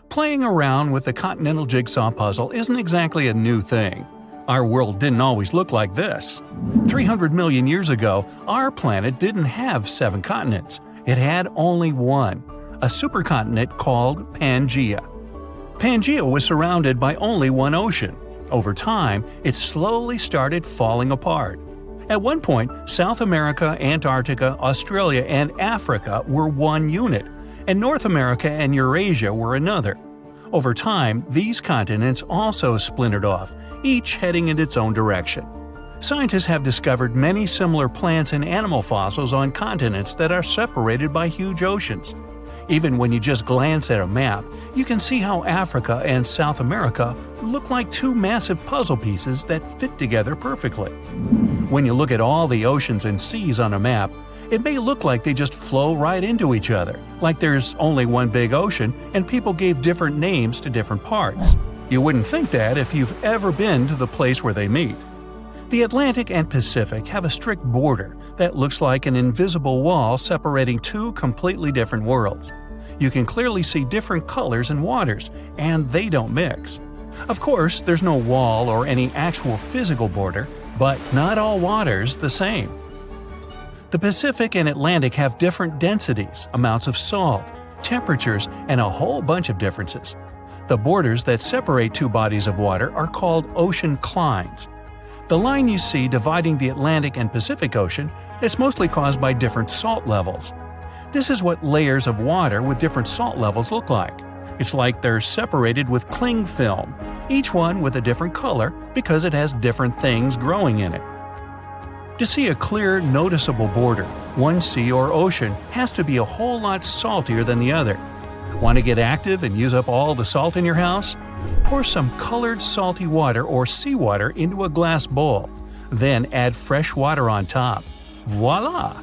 Playing around with the continental jigsaw puzzle isn't exactly a new thing. Our world didn't always look like this. 300 million years ago, our planet didn't have 7 continents. It had only one, a supercontinent called Pangaea. Pangaea was surrounded by only one ocean. Over time, it slowly started falling apart. At one point, South America, Antarctica, Australia, and Africa were one unit, and North America and Eurasia were another. Over time, these continents also splintered off, each heading in its own direction. Scientists have discovered many similar plants and animal fossils on continents that are separated by huge oceans. Even when you just glance at a map, you can see how Africa and South America look like two massive puzzle pieces that fit together perfectly. When you look at all the oceans and seas on a map, it may look like they just flow right into each other, like there's only one big ocean and people gave different names to different parts. You wouldn't think that if you've ever been to the place where they meet. The Atlantic and Pacific have a strict border that looks like an invisible wall separating two completely different worlds. You can clearly see different colors and waters, and they don't mix. Of course, there's no wall or any actual physical border, but not all water's the same. The Pacific and Atlantic have different densities, amounts of salt, temperatures, and a whole bunch of differences. The borders that separate two bodies of water are called ocean clines. The line you see dividing the Atlantic and Pacific Ocean is mostly caused by different salt levels. This is what layers of water with different salt levels look like. It's like they're separated with cling film, each one with a different color because it has different things growing in it. To see a clear, noticeable border, one sea or ocean has to be a whole lot saltier than the other. Want to get active and use up all the salt in your house? Pour some colored salty water or seawater into a glass bowl. Then add fresh water on top. Voila!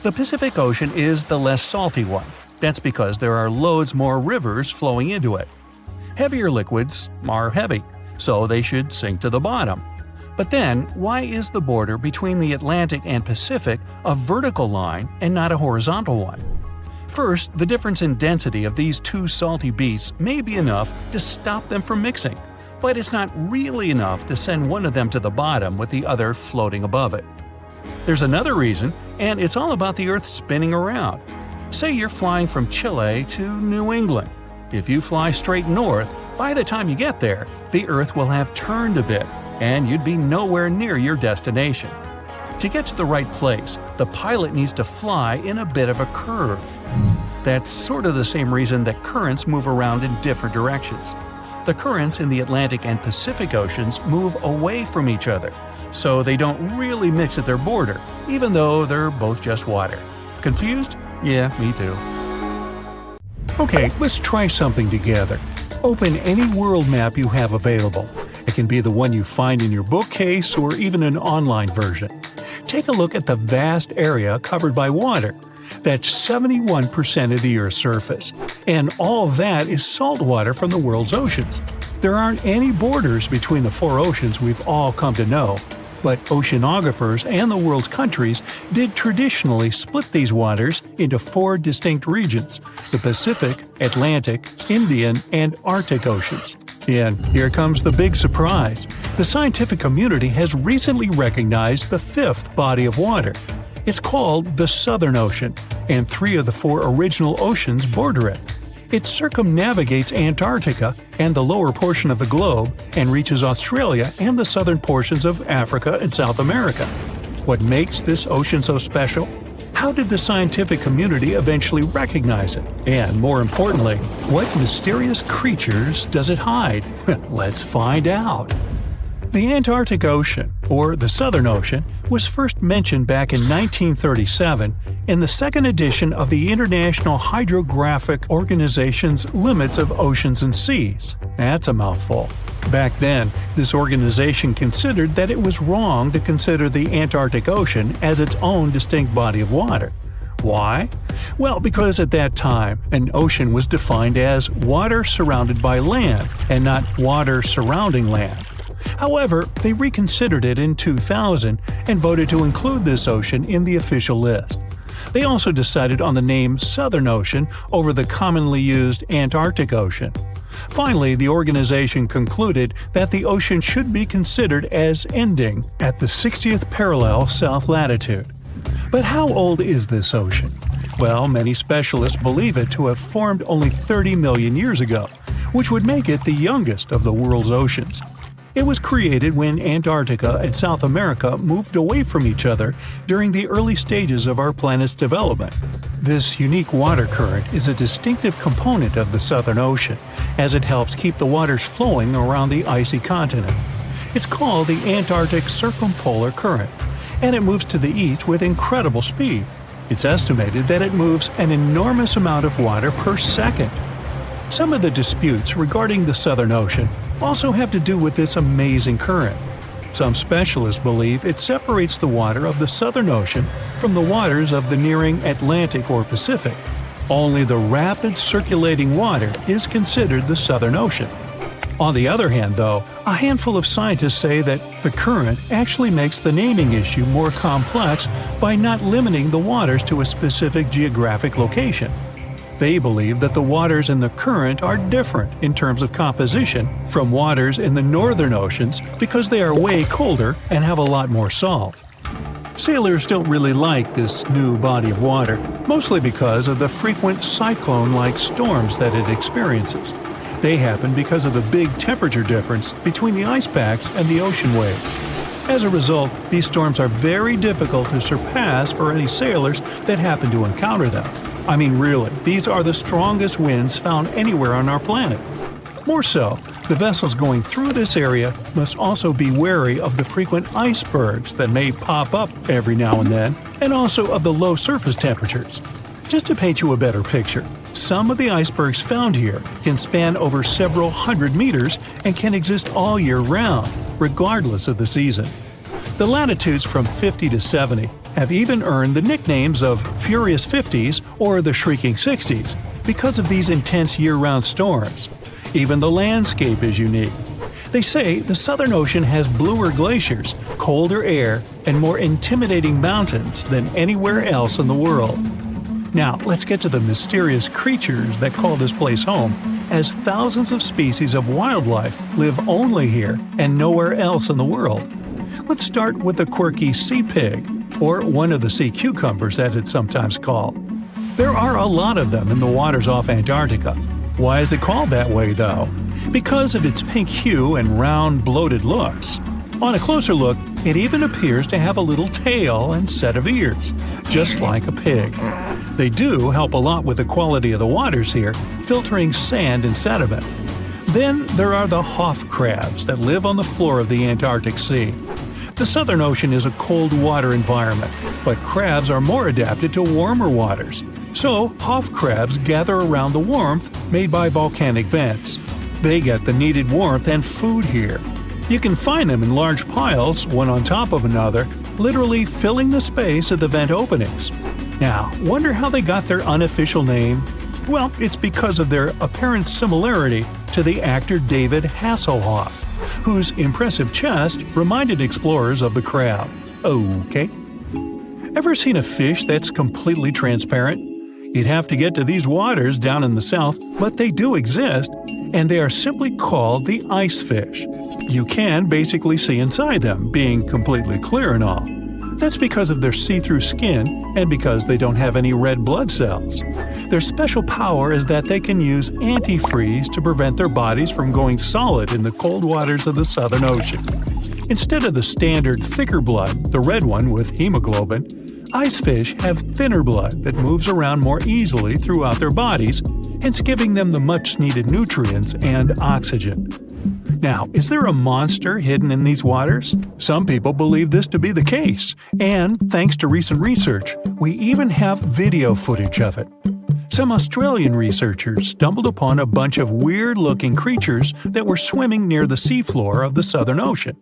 The Pacific Ocean is the less salty one. That's because there are loads more rivers flowing into it. Heavier liquids are heavy, so they should sink to the bottom. But then, why is the border between the Atlantic and Pacific a vertical line and not a horizontal one? First, the difference in density of these two salty beasts may be enough to stop them from mixing, but it's not really enough to send one of them to the bottom with the other floating above it. There's another reason, and it's all about the Earth spinning around. Say you're flying from Chile to New England. If you fly straight north, by the time you get there, the Earth will have turned a bit, and you'd be nowhere near your destination. To get to the right place, the pilot needs to fly in a bit of a curve. That's sort of the same reason that currents move around in different directions. The currents in the Atlantic and Pacific Oceans move away from each other, so they don't really mix at their border, even though they're both just water. Confused? Yeah, me too. Okay, let's try something together. Open any world map you have available. It can be the one you find in your bookcase or even an online version. Take a look at the vast area covered by water. That's 71% of the Earth's surface. And all of that is salt water from the world's oceans. There aren't any borders between the four oceans we've all come to know, but oceanographers and the world's countries did traditionally split these waters into four distinct regions: the Pacific, Atlantic, Indian, and Arctic Oceans. And here comes the big surprise. The scientific community has recently recognized the fifth body of water. It's called the Southern Ocean, and three of the four original oceans border it. It circumnavigates Antarctica and the lower portion of the globe and reaches Australia and the southern portions of Africa and South America. What makes this ocean so special? How did the scientific community eventually recognize it? And more importantly, what mysterious creatures does it hide? Let's find out. The Antarctic Ocean, or the Southern Ocean, was first mentioned back in 1937 in the second edition of the International Hydrographic Organization's Limits of Oceans and Seas. That's a mouthful. Back then, this organization considered that it was wrong to consider the Antarctic Ocean as its own distinct body of water. Why? Well, because at that time, an ocean was defined as water surrounded by land and not water surrounding land. However, they reconsidered it in 2000 and voted to include this ocean in the official list. They also decided on the name Southern Ocean over the commonly used Antarctic Ocean. Finally, the organization concluded that the ocean should be considered as ending at the 60th parallel south latitude. But how old is this ocean? Well, many specialists believe it to have formed only 30 million years ago, which would make it the youngest of the world's oceans. It was created when Antarctica and South America moved away from each other during the early stages of our planet's development. This unique water current is a distinctive component of the Southern Ocean, as it helps keep the waters flowing around the icy continent. It's called the Antarctic Circumpolar Current, and it moves to the east with incredible speed. It's estimated that it moves an enormous amount of water per second. Some of the disputes regarding the Southern Ocean also have to do with this amazing current. Some specialists believe it separates the water of the Southern Ocean from the waters of the nearing Atlantic or Pacific. Only the rapid circulating water is considered the Southern Ocean. On the other hand, though, a handful of scientists say that the current actually makes the naming issue more complex by not limiting the waters to a specific geographic location. They believe that the waters in the current are different in terms of composition from waters in the northern oceans because they are way colder and have a lot more salt. Sailors don't really like this new body of water, mostly because of the frequent cyclone-like storms that it experiences. They happen because of the big temperature difference between the ice packs and the ocean waves. As a result, these storms are very difficult to surpass for any sailors that happen to encounter them. I mean, really, these are the strongest winds found anywhere on our planet. More so, the vessels going through this area must also be wary of the frequent icebergs that may pop up every now and then, and also of the low surface temperatures. Just to paint you a better picture, some of the icebergs found here can span over several hundred meters and can exist all year round, regardless of the season. The latitudes from 50 to 70 have even earned the nicknames of Furious 50s or the Shrieking 60s because of these intense year-round storms. Even the landscape is unique. They say the Southern Ocean has bluer glaciers, colder air, and more intimidating mountains than anywhere else in the world. Now, let's get to the mysterious creatures that call this place home, as thousands of species of wildlife live only here and nowhere else in the world. Let's start with the quirky sea pig, or one of the sea cucumbers as it's sometimes called. There are a lot of them in the waters off Antarctica. Why is it called that way, though? Because of its pink hue and round, bloated looks. On a closer look, it even appears to have a little tail and set of ears, just like a pig. They do help a lot with the quality of the waters here, filtering sand and sediment. Then there are the Hoff crabs that live on the floor of the Antarctic Sea. The Southern Ocean is a cold water environment, but crabs are more adapted to warmer waters. So, Hoff crabs gather around the warmth made by volcanic vents. They get the needed warmth and food here. You can find them in large piles, one on top of another, literally filling the space at the vent openings. Now, wonder how they got their unofficial name? Well, it's because of their apparent similarity to the actor David Hasselhoff, whose impressive chest reminded explorers of the crab. Okay. Ever seen a fish that's completely transparent? You'd have to get to these waters down in the south, but they do exist, and they are simply called the ice fish. You can basically see inside them, being completely clear and all. That's because of their see-through skin and because they don't have any red blood cells. Their special power is that they can use antifreeze to prevent their bodies from going solid in the cold waters of the Southern Ocean. Instead of the standard thicker blood, the red one with hemoglobin, ice fish have thinner blood that moves around more easily throughout their bodies, hence giving them the much-needed nutrients and oxygen. Now, is there a monster hidden in these waters? Some people believe this to be the case, and thanks to recent research, we even have video footage of it. Some Australian researchers stumbled upon a bunch of weird-looking creatures that were swimming near the seafloor of the Southern Ocean.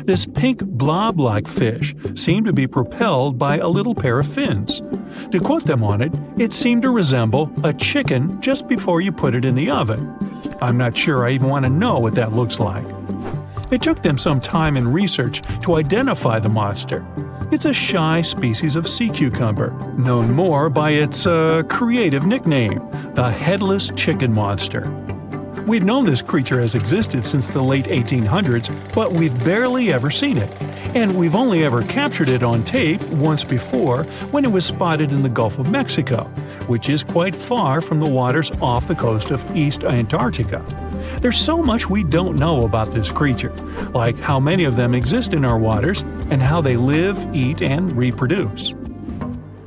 This pink blob-like fish seemed to be propelled by a little pair of fins. To quote them on it, it seemed to resemble a chicken just before you put it in the oven. I'm not sure I even want to know what that looks like. It took them some time and research to identify the monster. It's a shy species of sea cucumber, known more by its creative nickname, the headless chicken monster. We've known this creature has existed since the late 1800s, but we've barely ever seen it. And we've only ever captured it on tape once before when it was spotted in the Gulf of Mexico, which is quite far from the waters off the coast of East Antarctica. There's so much we don't know about this creature, like how many of them exist in our waters and how they live, eat, and reproduce.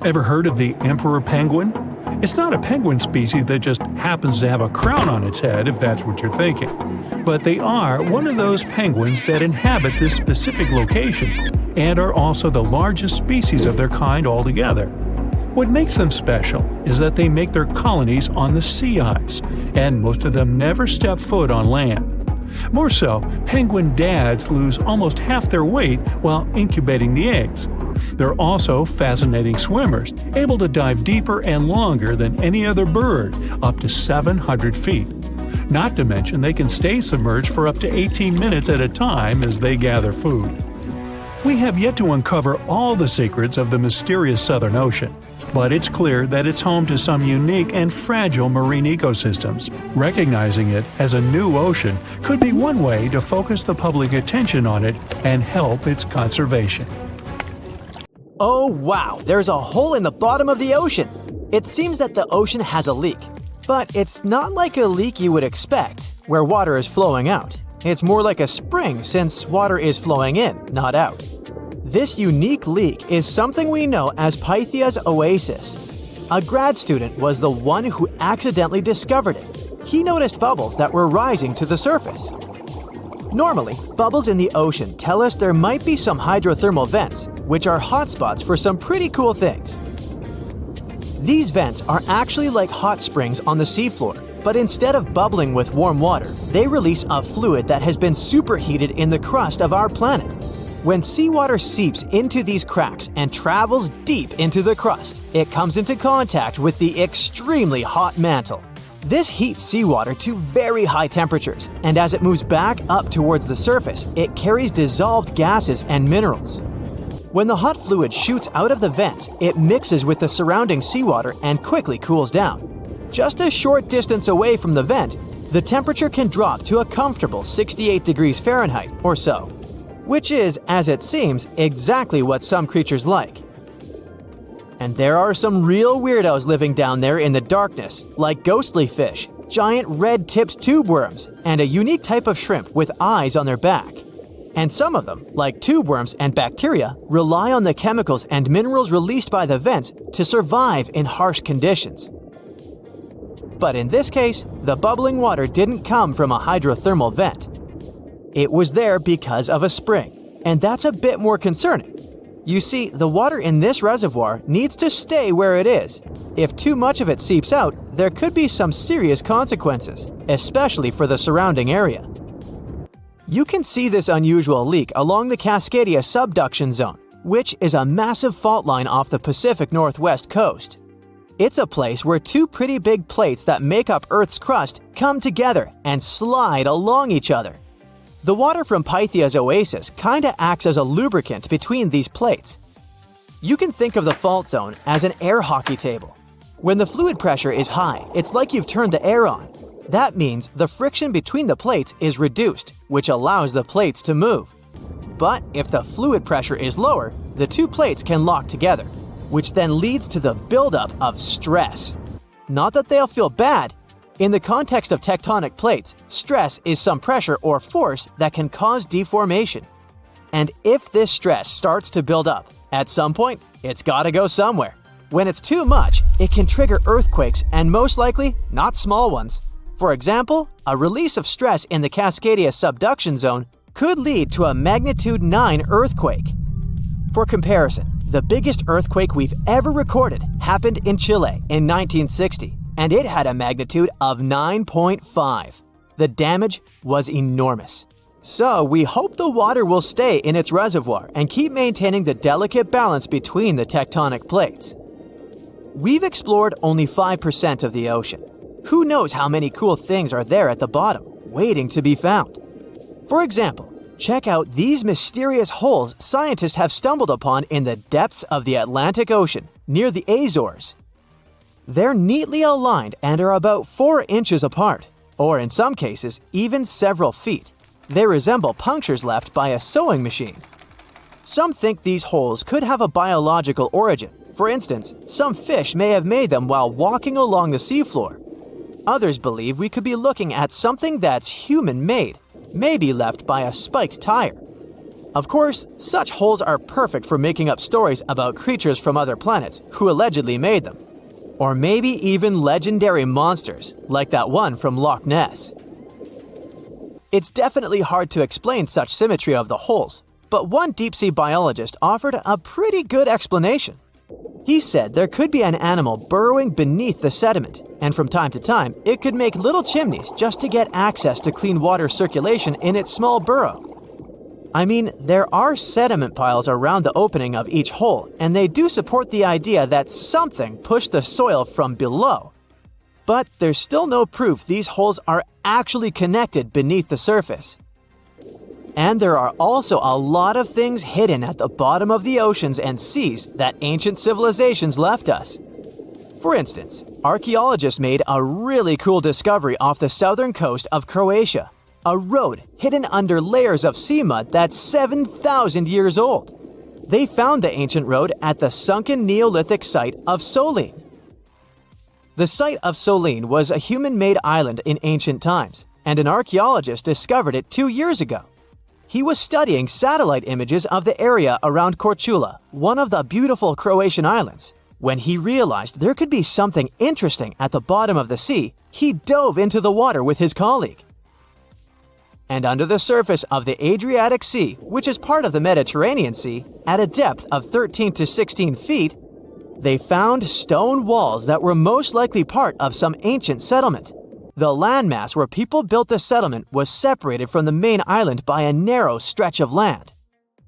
Ever heard of the emperor penguin? It's not a penguin species that just happens to have a crown on its head, if that's what you're thinking. But they are one of those penguins that inhabit this specific location and are also the largest species of their kind altogether. What makes them special is that they make their colonies on the sea ice, and most of them never step foot on land. More so, penguin dads lose almost half their weight while incubating the eggs. They're also fascinating swimmers, able to dive deeper and longer than any other bird, up to 700 feet. Not to mention they can stay submerged for up to 18 minutes at a time as they gather food. We have yet to uncover all the secrets of the mysterious Southern Ocean, but it's clear that it's home to some unique and fragile marine ecosystems. Recognizing it as a new ocean could be one way to focus the public attention on it and help its conservation. Oh wow, there's a hole in the bottom of the ocean! It seems that the ocean has a leak. But it's not like a leak you would expect, where water is flowing out. It's more like a spring since water is flowing in, not out. This unique leak is something we know as Pythia's oasis. A grad student was the one who accidentally discovered it. He noticed bubbles that were rising to the surface. Normally, bubbles in the ocean tell us there might be some hydrothermal vents, which are hotspots for some pretty cool things. These vents are actually like hot springs on the seafloor, but instead of bubbling with warm water, they release a fluid that has been superheated in the crust of our planet. When seawater seeps into these cracks and travels deep into the crust, it comes into contact with the extremely hot mantle. This heats seawater to very high temperatures, and as it moves back up towards the surface, it carries dissolved gases and minerals. When the hot fluid shoots out of the vents, it mixes with the surrounding seawater and quickly cools down. Just a short distance away from the vent, the temperature can drop to a comfortable 68 degrees Fahrenheit or so, which is, as it seems, exactly what some creatures like. And there are some real weirdos living down there in the darkness, like ghostly fish, giant red-tipped tube worms, and a unique type of shrimp with eyes on their back. And some of them, like tube worms and bacteria, rely on the chemicals and minerals released by the vents to survive in harsh conditions. But in this case, the bubbling water didn't come from a hydrothermal vent. It was there because of a spring, and that's a bit more concerning. You see, the water in this reservoir needs to stay where it is. If too much of it seeps out, there could be some serious consequences, especially for the surrounding area. You can see this unusual leak along the Cascadia subduction zone, which is a massive fault line off the Pacific Northwest coast. It's a place where two pretty big plates that make up Earth's crust come together and slide along each other. The water from Pythia's oasis kinda acts as a lubricant between these plates. You can think of the fault zone as an air hockey table. When the fluid pressure is high, it's like you've turned the air on. That means the friction between the plates is reduced, which allows the plates to move. But if the fluid pressure is lower, the two plates can lock together, which then leads to the buildup of stress. Not that they'll feel bad. In the context of tectonic plates, stress is some pressure or force that can cause deformation. And if this stress starts to build up, at some point, it's gotta go somewhere. When it's too much, it can trigger earthquakes and most likely, not small ones. For example, a release of stress in the Cascadia subduction zone could lead to a magnitude 9 earthquake. For comparison, the biggest earthquake we've ever recorded happened in Chile in 1960, and it had a magnitude of 9.5. The damage was enormous. So we hope the water will stay in its reservoir and keep maintaining the delicate balance between the tectonic plates. We've explored only 5% of the ocean. Who knows how many cool things are there at the bottom, waiting to be found? For example, check out these mysterious holes scientists have stumbled upon in the depths of the Atlantic Ocean, near the Azores. They're neatly aligned and are about 4 inches apart, or in some cases, even several feet. They resemble punctures left by a sewing machine. Some think these holes could have a biological origin. For instance, some fish may have made them while walking along the seafloor. Others believe we could be looking at something that's human-made, maybe left by a spiked tire. Of course, such holes are perfect for making up stories about creatures from other planets who allegedly made them. Or maybe even legendary monsters, like that one from Loch Ness. It's definitely hard to explain such symmetry of the holes, but one deep-sea biologist offered a pretty good explanation. He said there could be an animal burrowing beneath the sediment, and from time to time, it could make little chimneys just to get access to clean water circulation in its small burrow. I mean, there are sediment piles around the opening of each hole, and they do support the idea that something pushed the soil from below. But there's still no proof these holes are actually connected beneath the surface. And there are also a lot of things hidden at the bottom of the oceans and seas that ancient civilizations left us. For instance, archaeologists made a really cool discovery off the southern coast of Croatia, a road hidden under layers of sea mud that's 7,000 years old. They found the ancient road at the sunken Neolithic site of Solin. The site of Solin was a human-made island in ancient times, and an archaeologist discovered it 2 years ago. He was studying satellite images of the area around Korčula, one of the beautiful Croatian islands. When he realized there could be something interesting at the bottom of the sea, he dove into the water with his colleague. And under the surface of the Adriatic Sea, which is part of the Mediterranean Sea, at a depth of 13 to 16 feet, they found stone walls that were most likely part of some ancient settlement. The landmass where people built the settlement was separated from the main island by a narrow stretch of land.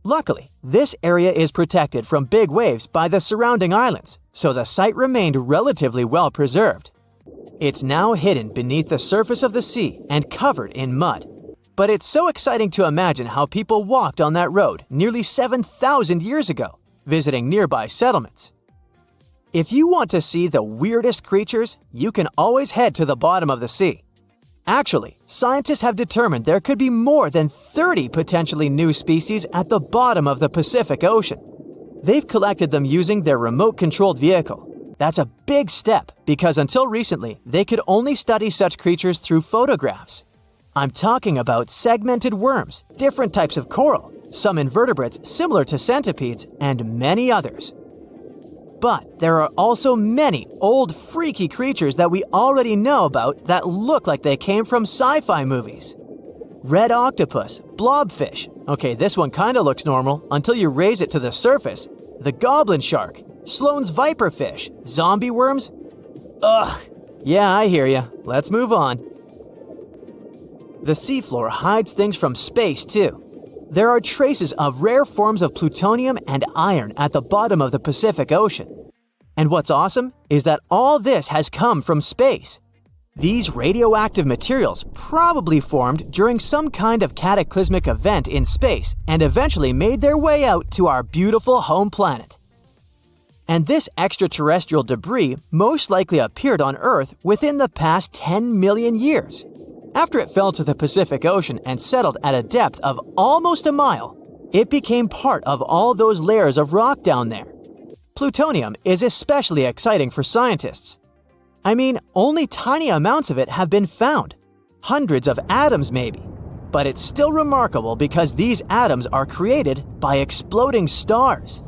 Luckily, this area is protected from big waves by the surrounding islands, so the site remained relatively well preserved. It's now hidden beneath the surface of the sea and covered in mud. But it's so exciting to imagine how people walked on that road nearly 7,000 years ago. visiting nearby settlements. If you want to see the weirdest creatures, you can always head to the bottom of the sea. Actually, scientists have determined there could be more than 30 potentially new species at the bottom of the Pacific Ocean. They've collected them using their remote-controlled vehicle. That's a big step because until recently, they could only study such creatures through photographs. I'm talking about segmented worms, different types of coral, some invertebrates similar to centipedes, and many others. But there are also many old freaky creatures that we already know about that look like they came from sci-fi movies. Red octopus, blobfish. Okay, this one kinda looks normal until you raise it to the surface. The goblin shark, Sloane's viperfish, zombie worms. Ugh. Yeah, I hear ya. Let's move on. The seafloor hides things from space too. There are traces of rare forms of plutonium and iron at the bottom of the Pacific Ocean. And what's awesome is that all this has come from space. These radioactive materials probably formed during some kind of cataclysmic event in space and eventually made their way out to our beautiful home planet. And this extraterrestrial debris most likely appeared on Earth within the past 10 million years. After it fell to the Pacific Ocean and settled at a depth of almost a mile, it became part of all those layers of rock down there. Plutonium is especially exciting for scientists. I mean, only tiny amounts of it have been found, hundreds of atoms maybe. But it's still remarkable because these atoms are created by exploding stars.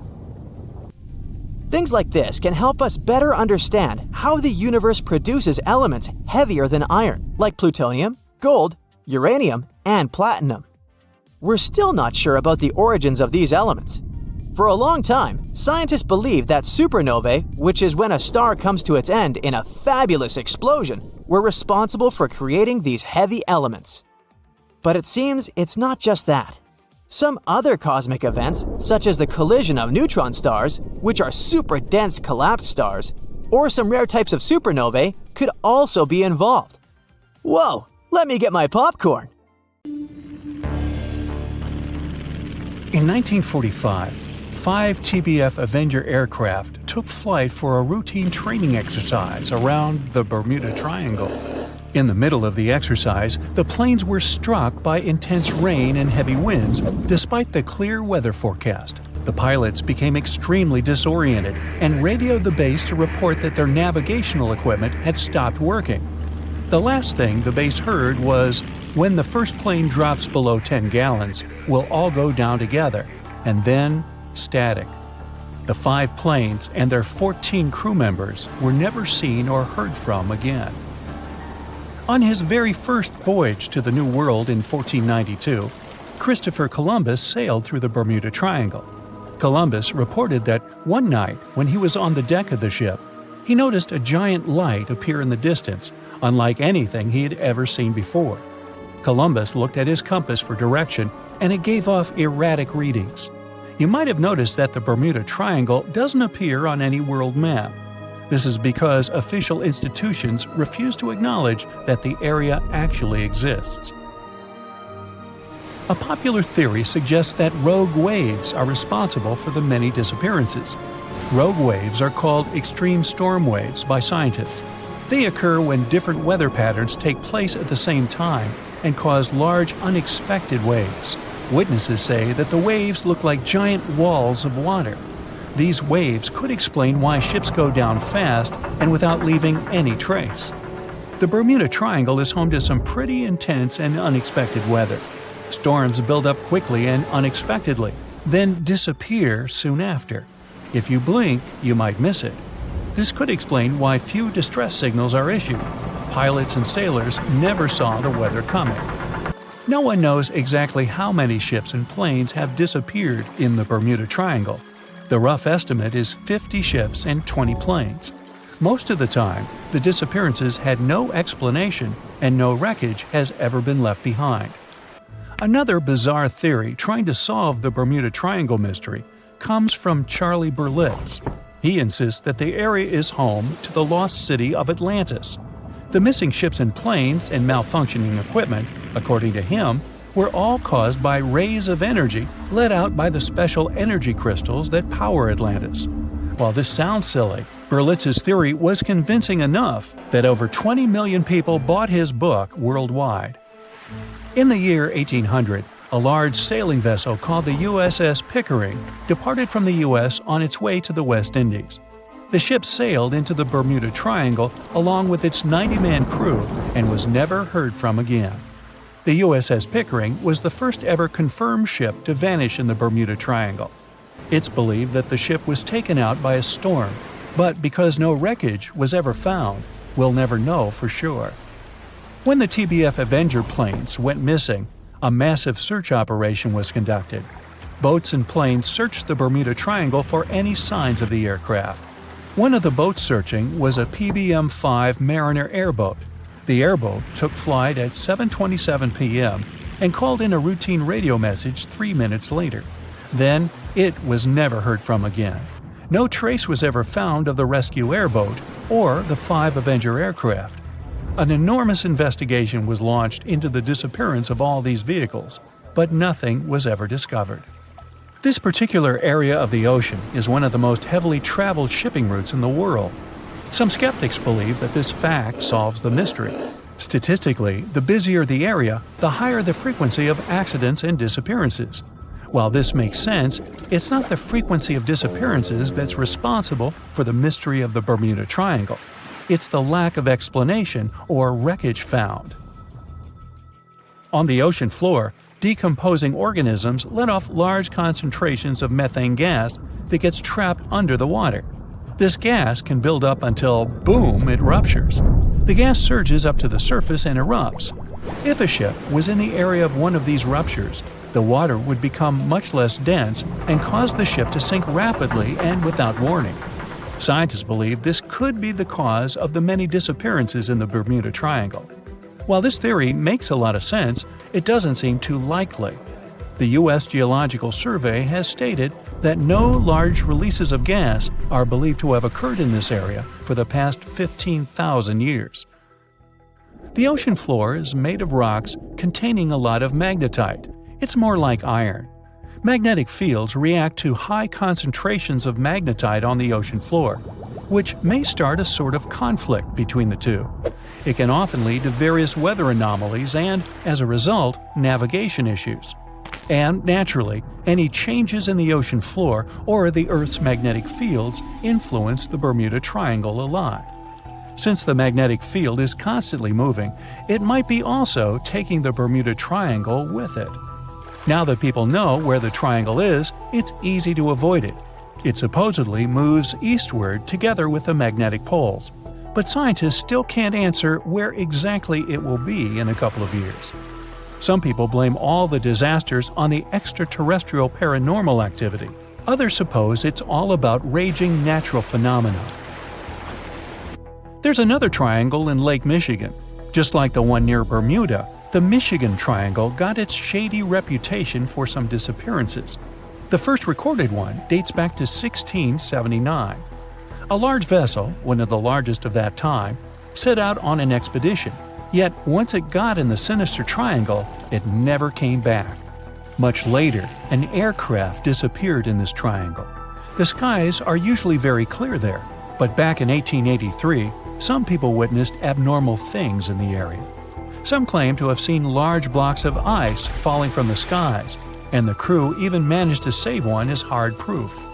Things like this can help us better understand how the universe produces elements heavier than iron, like plutonium, gold, uranium, and platinum. We're still not sure about the origins of these elements. For a long time, scientists believed that supernovae, which is when a star comes to its end in a fabulous explosion, were responsible for creating these heavy elements. But it seems it's not just that. Some other cosmic events, such as the collision of neutron stars, which are super dense collapsed stars, or some rare types of supernovae, could also be involved. Whoa, let me get my popcorn. In 1945, 5 TBF Avenger aircraft took flight for a routine training exercise around the Bermuda Triangle. In the middle of the exercise, the planes were struck by intense rain and heavy winds despite the clear weather forecast. The pilots became extremely disoriented and radioed the base to report that their navigational equipment had stopped working. The last thing the base heard was, "When the first plane drops below 10 gallons, we'll all go down together," and then static. The 5 planes and their 14 crew members were never seen or heard from again. On his very first voyage to the New World in 1492, Christopher Columbus sailed through the Bermuda Triangle. Columbus reported that one night when he was on the deck of the ship, he noticed a giant light appear in the distance, unlike anything he had ever seen before. Columbus looked at his compass for direction, and it gave off erratic readings. You might have noticed that the Bermuda Triangle doesn't appear on any world map. This is because official institutions refuse to acknowledge that the area actually exists. A popular theory suggests that rogue waves are responsible for the many disappearances. Rogue waves are called extreme storm waves by scientists. They occur when different weather patterns take place at the same time and cause large, unexpected waves. Witnesses say that the waves look like giant walls of water. These waves could explain why ships go down fast and without leaving any trace. The Bermuda Triangle is home to some pretty intense and unexpected weather. Storms build up quickly and unexpectedly, then disappear soon after. If you blink, you might miss it. This could explain why few distress signals are issued. Pilots and sailors never saw the weather coming. No one knows exactly how many ships and planes have disappeared in the Bermuda Triangle. The rough estimate is 50 ships and 20 planes. Most of the time, the disappearances had no explanation and no wreckage has ever been left behind. Another bizarre theory trying to solve the Bermuda Triangle mystery comes from Charlie Berlitz. He insists that the area is home to the lost city of Atlantis. The missing ships and planes and malfunctioning equipment, according to him, were all caused by rays of energy let out by the special energy crystals that power Atlantis. While this sounds silly, Berlitz's theory was convincing enough that over 20 million people bought his book worldwide. In the year 1800, a large sailing vessel called the USS Pickering departed from the U.S. on its way to the West Indies. The ship sailed into the Bermuda Triangle along with its 90-man crew and was never heard from again. The USS Pickering was the first ever confirmed ship to vanish in the Bermuda Triangle. It's believed that the ship was taken out by a storm, but because no wreckage was ever found, we'll never know for sure. When the TBF Avenger planes went missing, a massive search operation was conducted. Boats and planes searched the Bermuda Triangle for any signs of the aircraft. One of the boats searching was a PBM-5 Mariner airboat. The airboat took flight at 7:27 p.m. and called in a routine radio message 3 minutes later. Then, it was never heard from again. No trace was ever found of the rescue airboat or the 5 Avenger aircraft. An enormous investigation was launched into the disappearance of all these vehicles, but nothing was ever discovered. This particular area of the ocean is one of the most heavily traveled shipping routes in the world. Some skeptics believe that this fact solves the mystery. Statistically, the busier the area, the higher the frequency of accidents and disappearances. While this makes sense, it's not the frequency of disappearances that's responsible for the mystery of the Bermuda Triangle. It's the lack of explanation or wreckage found. On the ocean floor, decomposing organisms let off large concentrations of methane gas that gets trapped under the water. This gas can build up until, boom, it ruptures. The gas surges up to the surface and erupts. If a ship was in the area of one of these ruptures, the water would become much less dense and cause the ship to sink rapidly and without warning. Scientists believe this could be the cause of the many disappearances in the Bermuda Triangle. While this theory makes a lot of sense, it doesn't seem too likely. The U.S. Geological Survey has stated that no large releases of gas are believed to have occurred in this area for the past 15,000 years. The ocean floor is made of rocks containing a lot of magnetite. It's more like iron. Magnetic fields react to high concentrations of magnetite on the ocean floor, which may start a sort of conflict between the two. It can often lead to various weather anomalies and, as a result, navigation issues. And, naturally, any changes in the ocean floor or the Earth's magnetic fields influence the Bermuda Triangle a lot. Since the magnetic field is constantly moving, it might be also taking the Bermuda Triangle with it. Now that people know where the triangle is, it's easy to avoid it. It supposedly moves eastward together with the magnetic poles. But scientists still can't answer where exactly it will be in a couple of years. Some people blame all the disasters on the extraterrestrial paranormal activity. Others suppose it's all about raging natural phenomena. There's another triangle in Lake Michigan. Just like the one near Bermuda, the Michigan Triangle got its shady reputation for some disappearances. The first recorded one dates back to 1679. A large vessel, one of the largest of that time, set out on an expedition, yet once it got in the sinister triangle, it never came back. Much later, an aircraft disappeared in this triangle. The skies are usually very clear there, but back in 1883, some people witnessed abnormal things in the area. Some claim to have seen large blocks of ice falling from the skies, and the crew even managed to save one as hard proof.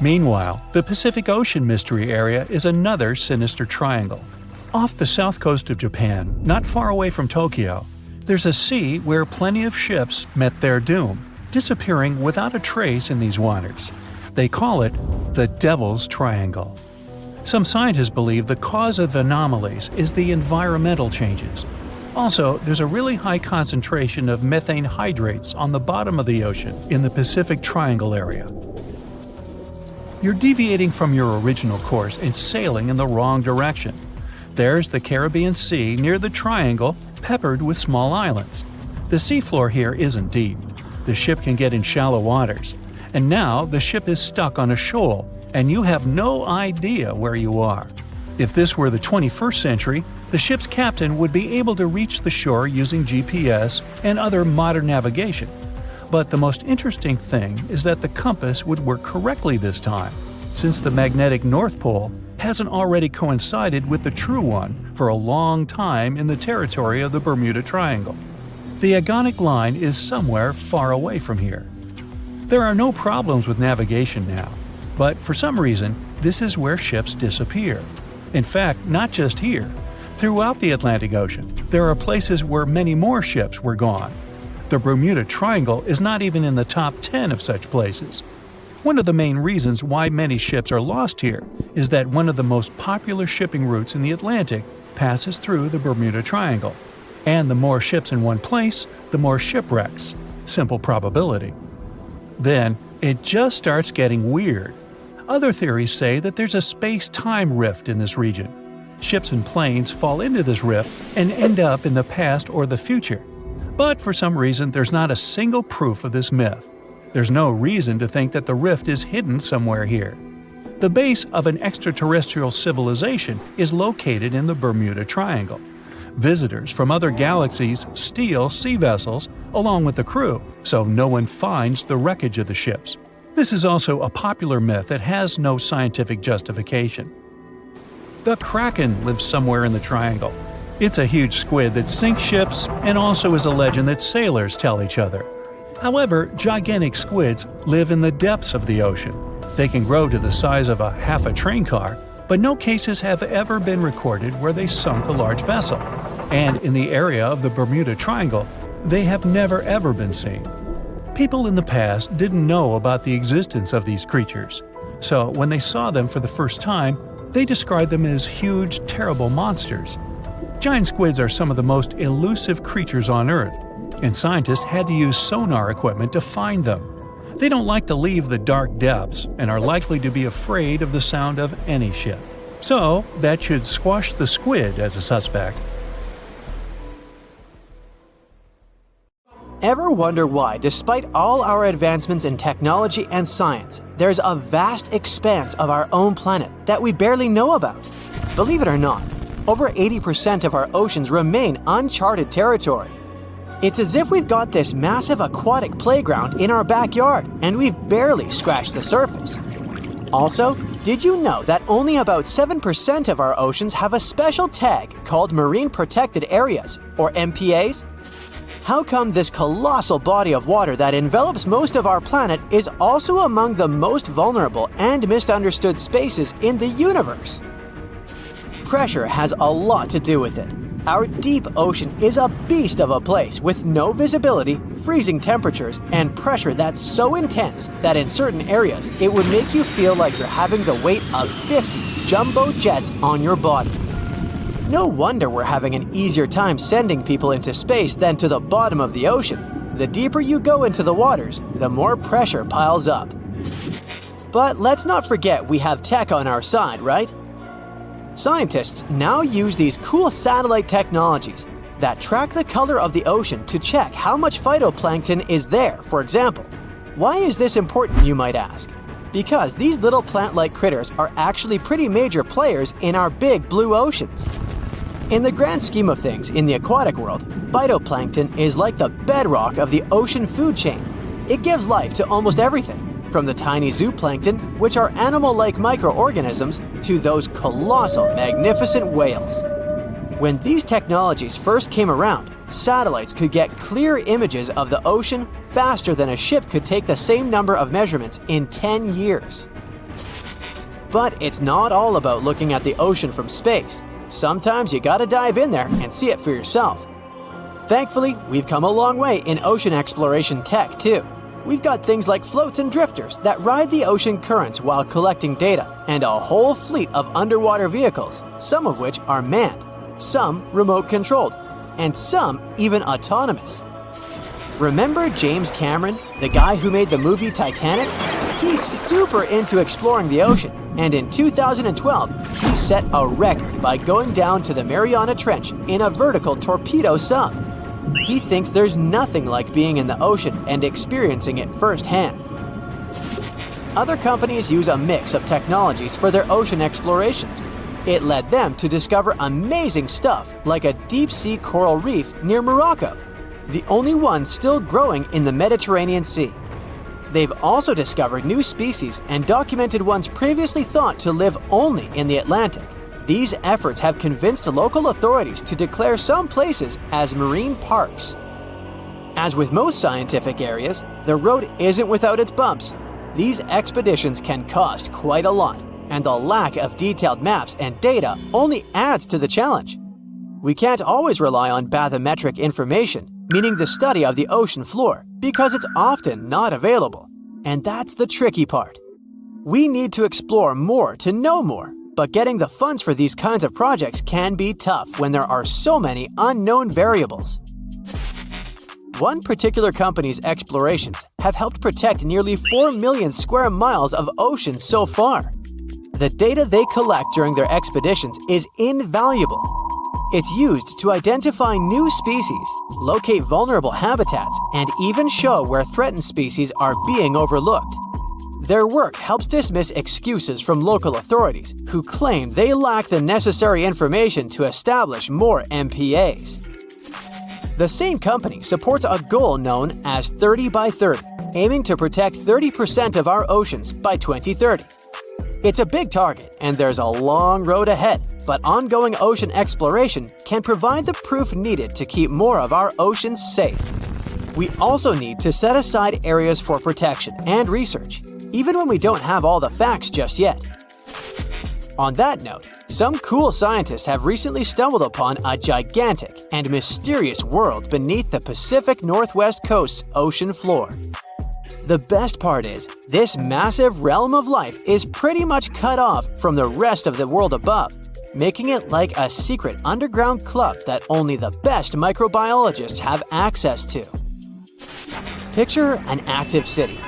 Meanwhile, the Pacific Ocean Mystery Area is another sinister triangle. Off the south coast of Japan, not far away from Tokyo, there's a sea where plenty of ships met their doom, disappearing without a trace in these waters. They call it the Devil's Triangle. Some scientists believe the cause of anomalies is the environmental changes. Also, there's a really high concentration of methane hydrates on the bottom of the ocean in the Pacific Triangle area. You're deviating from your original course and sailing in the wrong direction. There's the Caribbean Sea near the triangle, peppered with small islands. The seafloor here isn't deep. The ship can get in shallow waters. And now the ship is stuck on a shoal, and you have no idea where you are. If this were the 21st century, the The ship's captain would be able to reach the shore using GPS and other modern navigation. But the most interesting thing is that the compass would work correctly this time, since the magnetic North Pole hasn't already coincided with the true one for a long time in the territory of the Bermuda Triangle. The agonic line is somewhere far away from here. There are no problems with navigation now, but for some reason, this is where ships disappear. In fact, not just here. Throughout the Atlantic Ocean, there are places where many more ships were gone. The Bermuda Triangle is not even in the top 10 of such places. One of the main reasons why many ships are lost here is that one of the most popular shipping routes in the Atlantic passes through the Bermuda Triangle. And the more ships in one place, the more shipwrecks. Simple probability. Then, it just starts getting weird. Other theories say that there's a space-time rift in this region. Ships and planes fall into this rift and end up in the past or the future. But for some reason, there's not a single proof of this myth. There's no reason to think that the rift is hidden somewhere here. The base of an extraterrestrial civilization is located in the Bermuda Triangle. Visitors from other galaxies steal sea vessels along with the crew, so no one finds the wreckage of the ships. This is also a popular myth that has no scientific justification. The Kraken lives somewhere in the triangle. It's a huge squid that sinks ships and also is a legend that sailors tell each other. However, gigantic squids live in the depths of the ocean. They can grow to the size of half a train car, but no cases have ever been recorded where they sunk a large vessel. And in the area of the Bermuda Triangle, they have never ever been seen. People in the past didn't know about the existence of these creatures, so when they saw them for the first time, they described them as huge, terrible monsters. Giant squids are some of the most elusive creatures on Earth, and scientists had to use sonar equipment to find them. They don't like to leave the dark depths and are likely to be afraid of the sound of any ship. So, that should squash the squid as a suspect. Ever wonder why, despite all our advancements in technology and science, there's a vast expanse of our own planet that we barely know about? Believe it or not, over 80% of our oceans remain uncharted territory. It's as if we've got this massive aquatic playground in our backyard, and we've barely scratched the surface. Also, did you know that only about 7% of our oceans have a special tag called Marine Protected Areas, or MPAs? How come this colossal body of water that envelops most of our planet is also among the most vulnerable and misunderstood spaces in the universe? Pressure has a lot to do with it. Our deep ocean is a beast of a place with no visibility, freezing temperatures, and pressure that's so intense that in certain areas it would make you feel like you're having the weight of 50 jumbo jets on your body. No wonder we're having an easier time sending people into space than to the bottom of the ocean. The deeper you go into the waters, the more pressure piles up. But let's not forget we have tech on our side, right? Scientists now use these cool satellite technologies that track the color of the ocean to check how much phytoplankton is there, for example. Why is this important, you might ask? Because these little plant-like critters are actually pretty major players in our big blue oceans. In the grand scheme of things in the aquatic world, phytoplankton is like the bedrock of the ocean food chain. It gives life to almost everything, from the tiny zooplankton, which are animal-like microorganisms, to those colossal, magnificent whales. When these technologies first came around, satellites could get clear images of the ocean faster than a ship could take the same number of measurements in 10 years. But it's not all about looking at the ocean from space. Sometimes you gotta dive in there and see it for yourself. Thankfully, we've come a long way in ocean exploration tech too. We've got things like floats and drifters that ride the ocean currents while collecting data, and a whole fleet of underwater vehicles, some of which are manned, some remote-controlled, and some even autonomous. Remember James Cameron, the guy who made the movie Titanic? He's super into exploring the ocean, and in 2012, he set a record by going down to the Mariana Trench in a vertical torpedo sub. He thinks there's nothing like being in the ocean and experiencing it firsthand. Other companies use a mix of technologies for their ocean explorations. It led them to discover amazing stuff like a deep-sea coral reef near Morocco, the only one still growing in the Mediterranean Sea. They've also discovered new species and documented ones previously thought to live only in the Atlantic. These efforts have convinced local authorities to declare some places as marine parks. As with most scientific areas, the road isn't without its bumps. These expeditions can cost quite a lot, and the lack of detailed maps and data only adds to the challenge. We can't always rely on bathymetric information, meaning the study of the ocean floor, because it's often not available. And that's the tricky part. We need to explore more to know more, but getting the funds for these kinds of projects can be tough when there are so many unknown variables. One particular company's explorations have helped protect nearly 4 million square miles of ocean so far. The data they collect during their expeditions is invaluable. It's used to identify new species, locate vulnerable habitats, and even show where threatened species are being overlooked. Their work helps dismiss excuses from local authorities who claim they lack the necessary information to establish more MPAs. The same company supports a goal known as 30 by 30, aiming to protect 30% of our oceans by 2030. It's a big target, and there's a long road ahead, but ongoing ocean exploration can provide the proof needed to keep more of our oceans safe. We also need to set aside areas for protection and research, even when we don't have all the facts just yet. On that note, some cool scientists have recently stumbled upon a gigantic and mysterious world beneath the Pacific Northwest coast's ocean floor. The best part is, this massive realm of life is pretty much cut off from the rest of the world above, making it like a secret underground club that only the best microbiologists have access to. Picture an active city.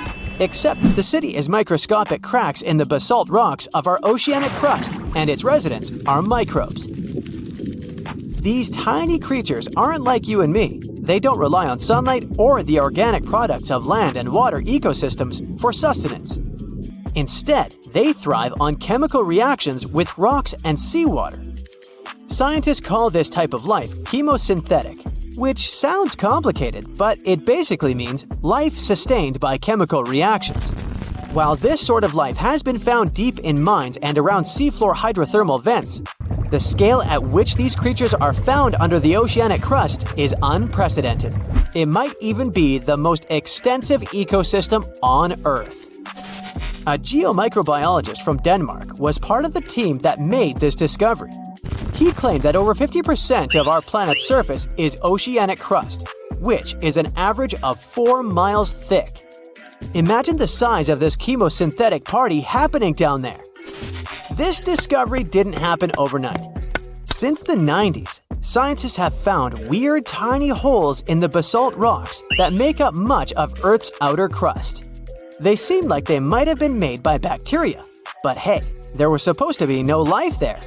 Except the city is microscopic cracks in the basalt rocks of our oceanic crust, and its residents are microbes. These tiny creatures aren't like you and me. They don't rely on sunlight or the organic products of land and water ecosystems for sustenance. Instead, they thrive on chemical reactions with rocks and seawater. Scientists call this type of life chemosynthetic, which sounds complicated, but it basically means life sustained by chemical reactions. While this sort of life has been found deep in mines and around seafloor hydrothermal vents, the scale at which these creatures are found under the oceanic crust is unprecedented. It might even be the most extensive ecosystem on Earth. A geomicrobiologist from Denmark was part of the team that made this discovery. He claimed that over 50% of our planet's surface is oceanic crust, which is an average of 4 miles thick. Imagine the size of this chemosynthetic party happening down there. This discovery didn't happen overnight. Since the 90s, scientists have found weird tiny holes in the basalt rocks that make up much of Earth's outer crust. They seem like they might have been made by bacteria, but hey, there was supposed to be no life there.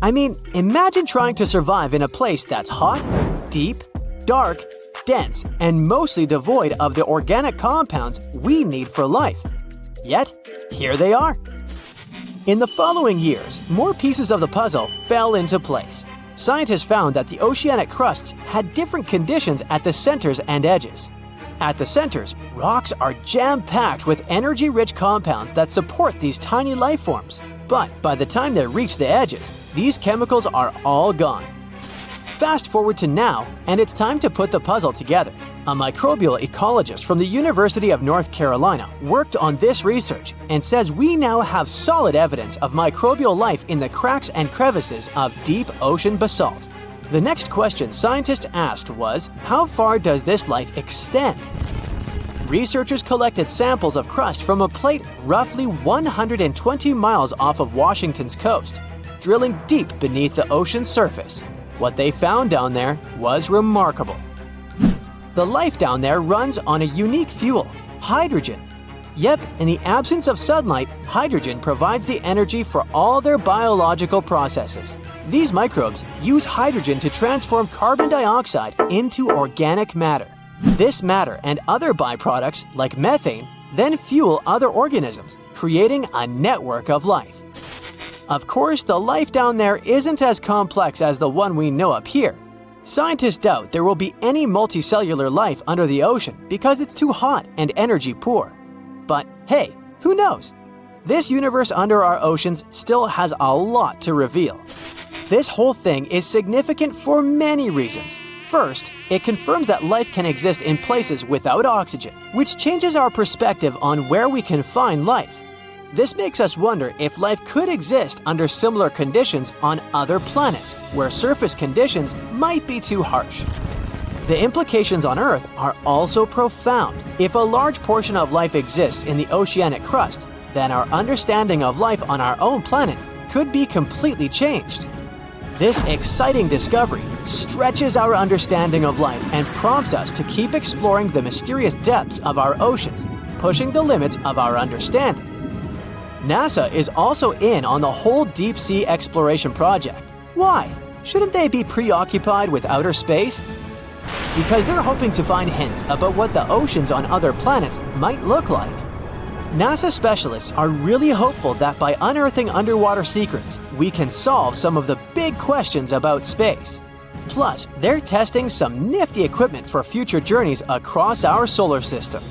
I mean, imagine trying to survive in a place that's hot, deep, dark, dense, and mostly devoid of the organic compounds we need for life. Yet, here they are. In the following years, more pieces of the puzzle fell into place. Scientists found that the oceanic crusts had different conditions at the centers and edges. At the centers, rocks are jam-packed with energy-rich compounds that support these tiny life forms. But by the time they reach the edges, these chemicals are all gone. Fast forward to now, and it's time to put the puzzle together. A microbial ecologist from the University of North Carolina worked on this research and says we now have solid evidence of microbial life in the cracks and crevices of deep ocean basalt. The next question scientists asked was, how far does this life extend? Researchers collected samples of crust from a plate roughly 120 miles off of Washington's coast, drilling deep beneath the ocean's surface. What they found down there was remarkable. The life down there runs on a unique fuel, hydrogen. Yep, in the absence of sunlight, hydrogen provides the energy for all their biological processes. These microbes use hydrogen to transform carbon dioxide into organic matter. This matter and other byproducts, like methane, then fuel other organisms, creating a network of life. Of course, the life down there isn't as complex as the one we know up here. Scientists doubt there will be any multicellular life under the ocean because it's too hot and energy poor. But hey, who knows? This universe under our oceans still has a lot to reveal. This whole thing is significant for many reasons. First, it confirms that life can exist in places without oxygen, which changes our perspective on where we can find life. This makes us wonder if life could exist under similar conditions on other planets, where surface conditions might be too harsh. The implications on Earth are also profound. If a large portion of life exists in the oceanic crust, then our understanding of life on our own planet could be completely changed. This exciting discovery stretches our understanding of life and prompts us to keep exploring the mysterious depths of our oceans, pushing the limits of our understanding. NASA is also in on the whole deep sea exploration project. Why? Shouldn't they be preoccupied with outer space? Because they're hoping to find hints about what the oceans on other planets might look like. NASA specialists are really hopeful that by unearthing underwater secrets, we can solve some of the big questions about space. Plus, they're testing some nifty equipment for future journeys across our solar system.